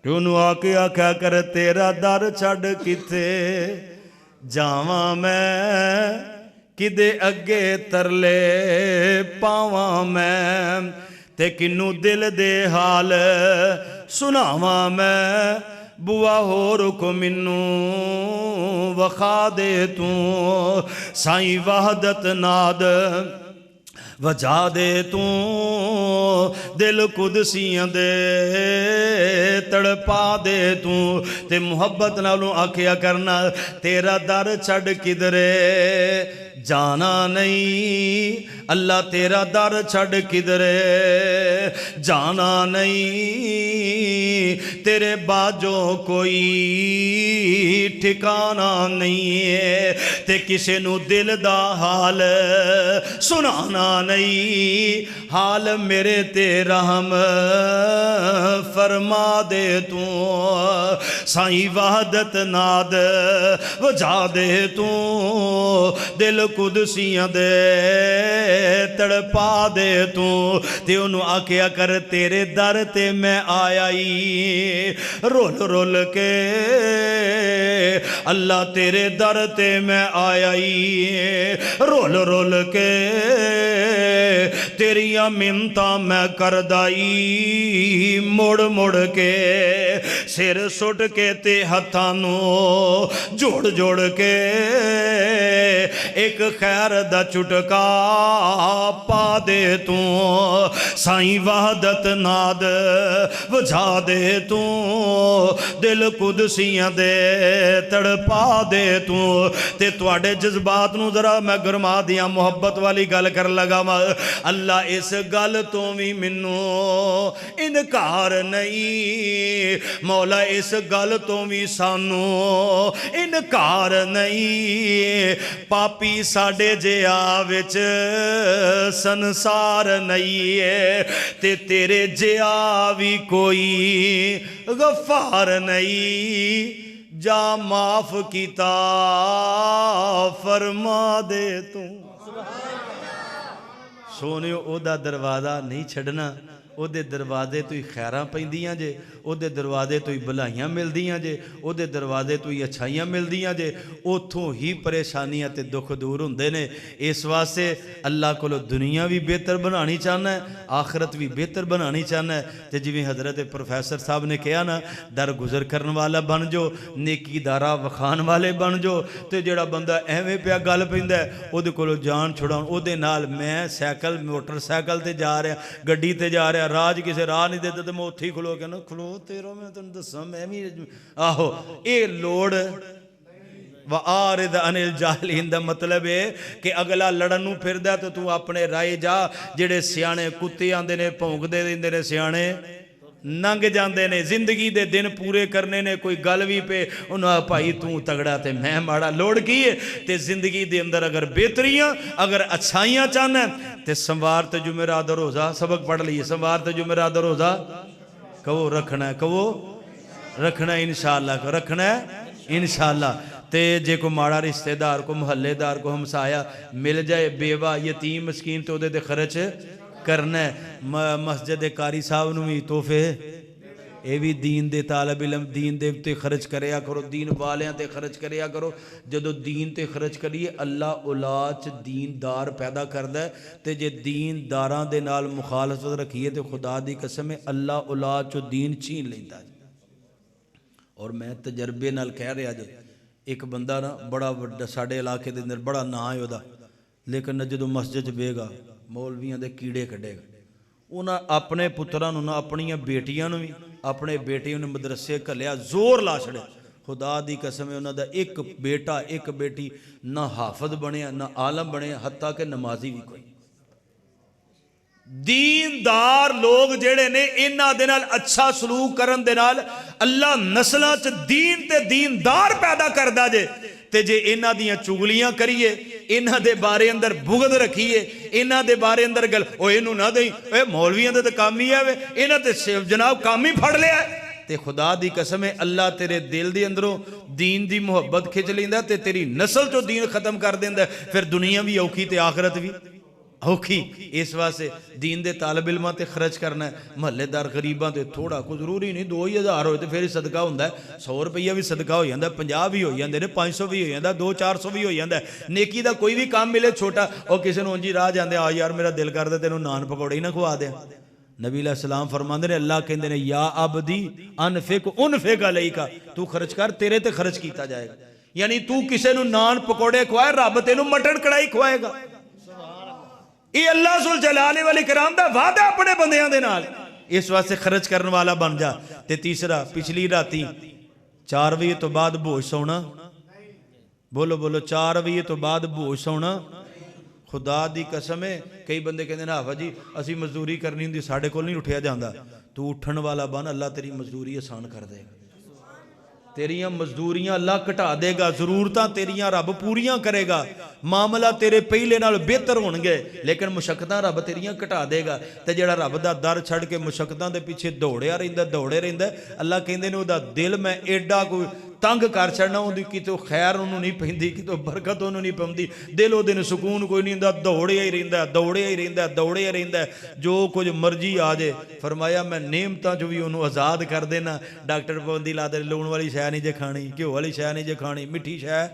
کیوں نو آ کے آکھیا کر تیرا در چھڈ کتے جاواں میں کدے اگے ترلے پاواں میں تے کنو دل دے حال سناواں میں بوا ہو رکو منو وخا دے تو سائیں وحدت ناد وجا دے تو دل قدسیاں دے تڑپا دے تو تے محبت نالوں آکھیا کرنا تیرا در چھڑ کدرے جانا نہیں اللہ تیرا در چھڑ کدھرے جانا نہیں، تیرے باجوں کوئی ٹھکانا نہیں ہے، تے کسے نو دل دا حال سنانا نہیں، حال میرے تے رحم فرما دے تو، سائیں وحدت ناد وجا دے تو، دل قدسیاں دے تڑپا دے تو، تے انہوں آکیا کر تیرے در تے میں آیا ہی رول رول کے، اللہ تیرے در تے میں آیا ہی رول رول کے، تیریاں منتاں میں کردائی مڑ مڑ کے، سر سٹ کے تے ہتھانو جوڑ جوڑ کے، ایک خیر دا چٹکا پا دے تو، سائیں وحدت ناد وجا دے تو، دل قدسیاں دے تڑپا دے تو، تے تواڈے جذبات نو ذرا میں گرما دیاں محبت والی گل کر لگا، اللہ اس گل تو بھی منو انکار نہیں، مولا اس گل تو بھی سانو انکار نہیں، پاپی ساڑے جیا وچ سنسار نہیں ہے، تے تیرے جیا بھی کوئی غفار نہیں، جا معاف کیتا فرما دے تو، سونے او دا دروازہ نہیں چھڑنا، او دے دروازے تو ہی خیراں پیندیاں جے، او دے دروازے تو ہی بلائیاں ملدیاں جے، او دے دروازے تو ہی اچھائیاں ملدیاں جے، اوتھوں ہی پریشانیاں تے دکھ دور ہوندے نے، اس واسطے اللہ کو دنیا بھی بہتر بنانی چاہنا ہے، آخرت بھی بہتر بنانی چاہنا ہے، تے جویں حضرت پروفیسر صاحب نے کہا نا، در گزر کرن والا بن جو، نیکی دارا وکھان والے بن جو، تے جڑا بندہ ایویں پیا گل پیندا ہے او دے کولوں جان چھڑاؤن، او دے نال میں سائیکل موٹر سائیکل تے جا رہا گڈی تے جا رہا، راج کسے راہ نہیں دیتے تو میں اتھی کھلو کے نا کھلو تیرا میں تن دساں میں بھی آہو اے لوڑ وَآرِدْ عَنِ الْجَاهِلِينَ دا مطلب ہے کہ اگلا لڑنوں پھر دا تو تو اپنے رائے جا، جڑے سیانے کتے آندے نے پونک دے دیندے نے سیانے ننگ جاندے نے، زندگی دے دن پورے کرنے نے، کوئی گل بھی پہ انہاں پائی تو تگڑا تے میں ماڑا لوڑ کیے، تے زندگی دے اندر اگر بہتریاں اگر اچھائیاں چاہنا تے سنوار تے جمعرات دا روزہ سبق پڑھ لیے، سنوار تے جمعرات دا روزہ کہو رکھنا ہے، کہو رکھنا ہے انشاءاللہ، رکھنا ہے انشاءاللہ، تے جے کو ماڑا رشتہ دار کو محلے دار کو ہمسایا مل جائے بیوہ یتیم مسکین تو دے خرچ کرنا ہے، مسجد قاری صاحب نو بھی توفے اے بھی دین دے طالب علم دین دے تے خرچ کریا کرو، دین والیاں تے خرچ کریا کرو، جدو دین تے خرچ کریے اللہ اولاد دین دار پیدا کردا ہے، تے جے دین داراں دے نال مخالفت رکھیے تے خدا دی قسم ہے اللہ اولاد چو دین چھین لیندا ہے۔ اور میں تجربے نال کہہ رہا جے، ایک بندہ نا بڑا وڈا ساڑے علاقے دے اندر بڑا نا ہے دا، لیکن جدو مسجد بے گا مولویاں دے کیڑے کڈے گا، انہاں اپنے پتراں نو نہ اپنیاں بیٹیاں نو بھی اپنے بیٹیوں نے مدرسے کلیا زور لا چھڑے، خدا دی قسم ہے انہاں دا ایک بیٹا ایک بیٹی نہ حافظ بنیا نہ عالم بنیا حتیٰ کہ نمازی بھی کوئی۔ دیندار لوگ جڑے نے انہاں دے نال اچھا سلوک کرن دے نال اللہ نسلاں چ دین تے دیندار پیدا کردا جے، تے جے انہاں دیاں چگلیاں کریے، انہاں دے بارے اندر بغض رکھیے، انہاں دے بارے اندر گل او اینو نہ دئی، اے مولویاں دے تے کام ہی ہے، انہاں تے جناب کام ہی پھڑ لیا ہے، تے خدا دی قسم ہے اللہ تیرے دل دی اندروں دین دی محبت کھچ لیندا تے تیری نسل چو دین ختم کر دیندا، پھر دنیا بھی اوکھی تے آخرت بھی اوکھی۔ اس واسطے دین دے طالب علماں تے خرچ کرنا ہے، محلے دار غریباں تے تھوڑا کو ضروری نہیں 2000 ہوئے تے پھر صدقہ ہوندا ہے، 100 روپیہ بھی صدقہ ہو جاندا ہے، 50 بھی ہو جاندے نے، 500 بھی ہو جاندا ہے، 200-400 بھی ہو جاندا ہے، نیکی دا کوئی بھی کام ملے چھوٹا، اور کسی نوں جی راہ جاندے آ یار میرا دل کردا تینوں نان پکوڑے ہی نہ کھوا دے، نبی علیہ السلام فرماندے نے اللہ کہندے نے یا عبدی انفق علیک، تو خرچ کر تیرے تے خرچ کیتا جائے گا، یعنی تو کسے نوں نان پکوڑے کھوائے رب تینوں مٹن کڑائی کھوائے گا۔ یہ اللہ ذوالجلال والاکرام دا وعدہ اپنے بندیاں دے نال، اس واسطے خرچ کرن والا بن جا۔ تے تیسرا پچھلی راتی 4 بجے تو بعد بوجھ سونا، بولو بولو 4 بجے تو بعد بوجھ سونا ਖੁਦਾ ਦੀ ਕਸਮ ਹੈ। ਕਈ ਬੰਦੇ ਕਹਿੰਦੇ ਨੇ ਹਾਫਿਜ਼ ਜੀ ਅਸੀਂ ਮਜ਼ਦੂਰੀ ਕਰਨੀ ਹੁੰਦੀ, ਸਾਡੇ ਕੋਲ ਨਹੀਂ ਉੱਠਿਆ ਜਾਂਦਾ। ਤੂੰ ਉੱਠਣ ਵਾਲਾ ਬਣ, ਅੱਲਾ ਤੇਰੀ ਮਜ਼ਦੂਰੀ ਆਸਾਨ ਕਰ ਦੇਗਾ। ਤੇਰੀਆਂ ਮਜ਼ਦੂਰੀਆਂ ਅੱਲਾ ਘਟਾ ਦੇਗਾ, ਜ਼ਰੂਰਤਾਂ ਤੇਰੀਆਂ ਰੱਬ ਪੂਰੀਆਂ ਕਰੇਗਾ, ਮਾਮਲਾ ਤੇਰੇ ਪਹਿਲੇ ਨਾਲ ਬਿਹਤਰ ਹੋਣਗੇ, ਲੇਕਿਨ ਮੁਸ਼ੱਕਤਾਂ ਰੱਬ ਤੇਰੀਆਂ ਘਟਾ ਦੇਗਾ। ਤੇ ਜਿਹੜਾ ਰੱਬ ਦਾ ਦਰ ਛੱਡ ਕੇ ਮੁਸ਼ੱਕਤਾਂ ਦੇ ਪਿੱਛੇ ਦੌੜਿਆ ਰਹਿੰਦਾ, ਅੱਲਾ ਕਹਿੰਦੇ ਨੇ ਉਹਦਾ ਦਿਲ ਮੈਂ ਐਡਾ ਕੋਈ ਤੰਗ ਕਰ ਛੱਡਣਾ, ਉਹਦੀ ਕਿਤੋਂ ਖੈਰ ਉਹਨੂੰ ਨਹੀਂ ਪੈਂਦੀ, ਕਿਤੋਂ ਬਰਕਤ ਉਹਨੂੰ ਨਹੀਂ ਪਾਉਂਦੀ, ਦਿਲ ਉਹਦੇ ਨੂੰ ਸਕੂਨ ਕੋਈ ਨਹੀਂ ਹੁੰਦਾ, ਦੌੜਿਆ ਹੀ ਰਹਿੰਦਾ ਜੋ ਕੁਝ ਮਰਜ਼ੀ ਆ ਜਾਏ। ਫਰਮਾਇਆ ਮੈਂ ਨੇਮਤਾਂ 'ਚੋਂ ਵੀ ਉਹਨੂੰ ਆਜ਼ਾਦ ਕਰ ਦੇਣਾ। ਡਾਕਟਰ ਪਾਬੰਦੀ ਲਾ ਦੇ, ਲੂਣ ਵਾਲੀ ਸ਼ੈ ਨਹੀਂ ਜੇ ਖਾਣੀ, ਘਿਓ ਵਾਲੀ ਸ਼ੈ ਨਹੀਂ ਜੇ ਖਾਣੀ, ਮਿੱਠੀ ਸ਼ੈ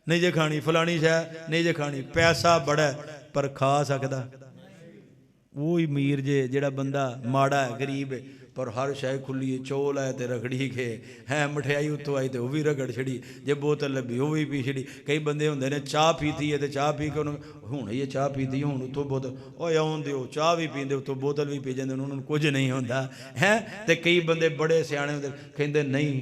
ਨਹੀਂ ਜੇ ਖਾਣੀ, ਫਲਾਣੀ ਸ਼ੈ ਨਹੀਂ ਜੇ ਖਾਣੀ। ਪੈਸਾ ਬੜਾ ਪਰ ਖਾ ਸਕਦਾ ਉਹ ਹੀ ਅਮੀਰ ਜੇ, ਜਿਹੜਾ ਬੰਦਾ ਮਾੜਾ ਗਰੀਬ ਹੈ ਪਰ ਹਰ ਸ਼ੈ ਖੁੱਲੀ ਹੈ, ਚੌਲ ਹੈ ਤੇ ਰਗੜੀ ਕੇ ਹੈ, ਮਠਿਆਈ ਉੱਤੋਂ ਆਈ ਤੇ ਉਹ ਵੀ ਰਗੜ ਛੜੀ, ਜੇ ਬੋਤਲ ਲੱਭੀ ਉਹ ਵੀ ਪੀ ਛੜੀ। ਕਈ ਬੰਦੇ ਹੁੰਦੇ ਨੇ ਚਾਹ ਪੀਤੀ ਹੈ ਤੇ ਚਾਹ ਪੀ ਕੇ ਉਹਨੂੰ ਹੁਣ ਇਹ ਚਾਹ ਪੀਤੀ ਹੁਣ ਉੱਥੋਂ ਬੋਤਲ, ਓਏ ਆਉਣ ਦਿਓ, ਚਾਹ ਵੀ ਪੀਂਦੇ ਉੱਥੋਂ ਬੋਤਲ ਵੀ ਪੀ ਜਾਂਦੇ, ਉਹਨਾਂ ਨੂੰ ਕੁਝ ਨਹੀਂ ਹੁੰਦਾ ਹੈ। ਤੇ ਕਈ ਬੰਦੇ ਬੜੇ ਸਿਆਣੇ ਹੁੰਦੇ, ਕਹਿੰਦੇ ਨਹੀਂ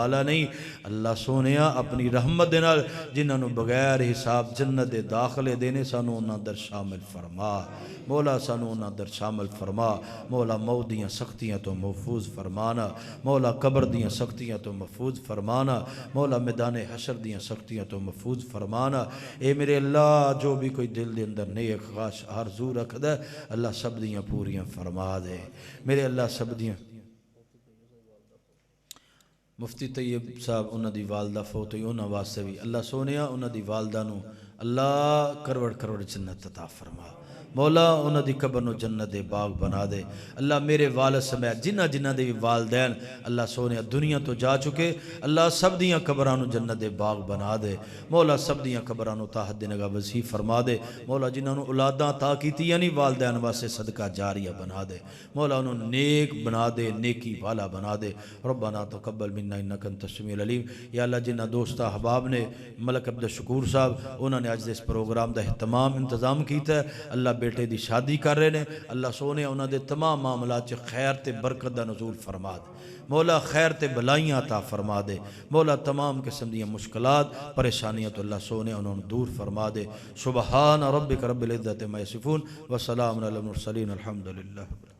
والا نہیں اللہ سونیا اپنی رحمت دے نال جنہاں نو بغیر حساب جنت دے داخلے دینے سانو انہاں در شامل فرما مولا سانو انہاں در شامل فرما مولا موت دیاں سختیاں تو محفوظ فرمانا مولا قبر دیاں سختیاں تو محفوظ فرمانا مولا میدان حشر دیاں سختیاں تو محفوظ فرمانا اے میرے اللہ جو بھی کوئی دل دے اندر نیک خواہش آرزو رکھدا ہے اللہ سب دیاں پوریاں فرما دے میرے اللہ سب دیاں مفتی طیب صاحب انہاں دی والدہ فوت ہوئی انہاں واسطے بھی اللہ سونیا انہاں دی والدہ نو اللہ کروڑ کروڑ جنت عطا فرما مولا انہاں دی قبر نو جنت دے باغ بنا دے اللہ میرے والد سمیت جنہ جنہ دے والدین اللہ سونیا دنیا تو جا چکے اللہ سب دیاں قبراں نو جنت دے باغ بنا دے مولا سب دیاں قبراں نو تحت نگاہ وسیع فرما دے مولا جنہاں نو اولاداں عطا کیتی یعنی والدین واسطے صدقہ جاریہ بنا دے مولا انہوں نیک بنا دے نیکی والا بنا دے ربنا تقبل منا انک انت السمیع العلیم یا اللہ جنہ دوست احباب نے ملک عبد الشکور صاحب انہوں نے آج اس پروگرام دا اہتمام انتظام کیتا ہے اللہ بیٹے دی شادی کر رہے نے اللہ سونے انہوں دے تمام معاملات چ خیر تے برکت دا نزول فرما دے مولا خیر تے بلائیاں عطا فرما دے مولا تمام قسم دیاں مشکلات پریشانیاں تو اللہ سونے انہوں نے دور فرما دے سبحان ربک رب العزت ما یصفون وسلام علی المرسلین الحمدللہ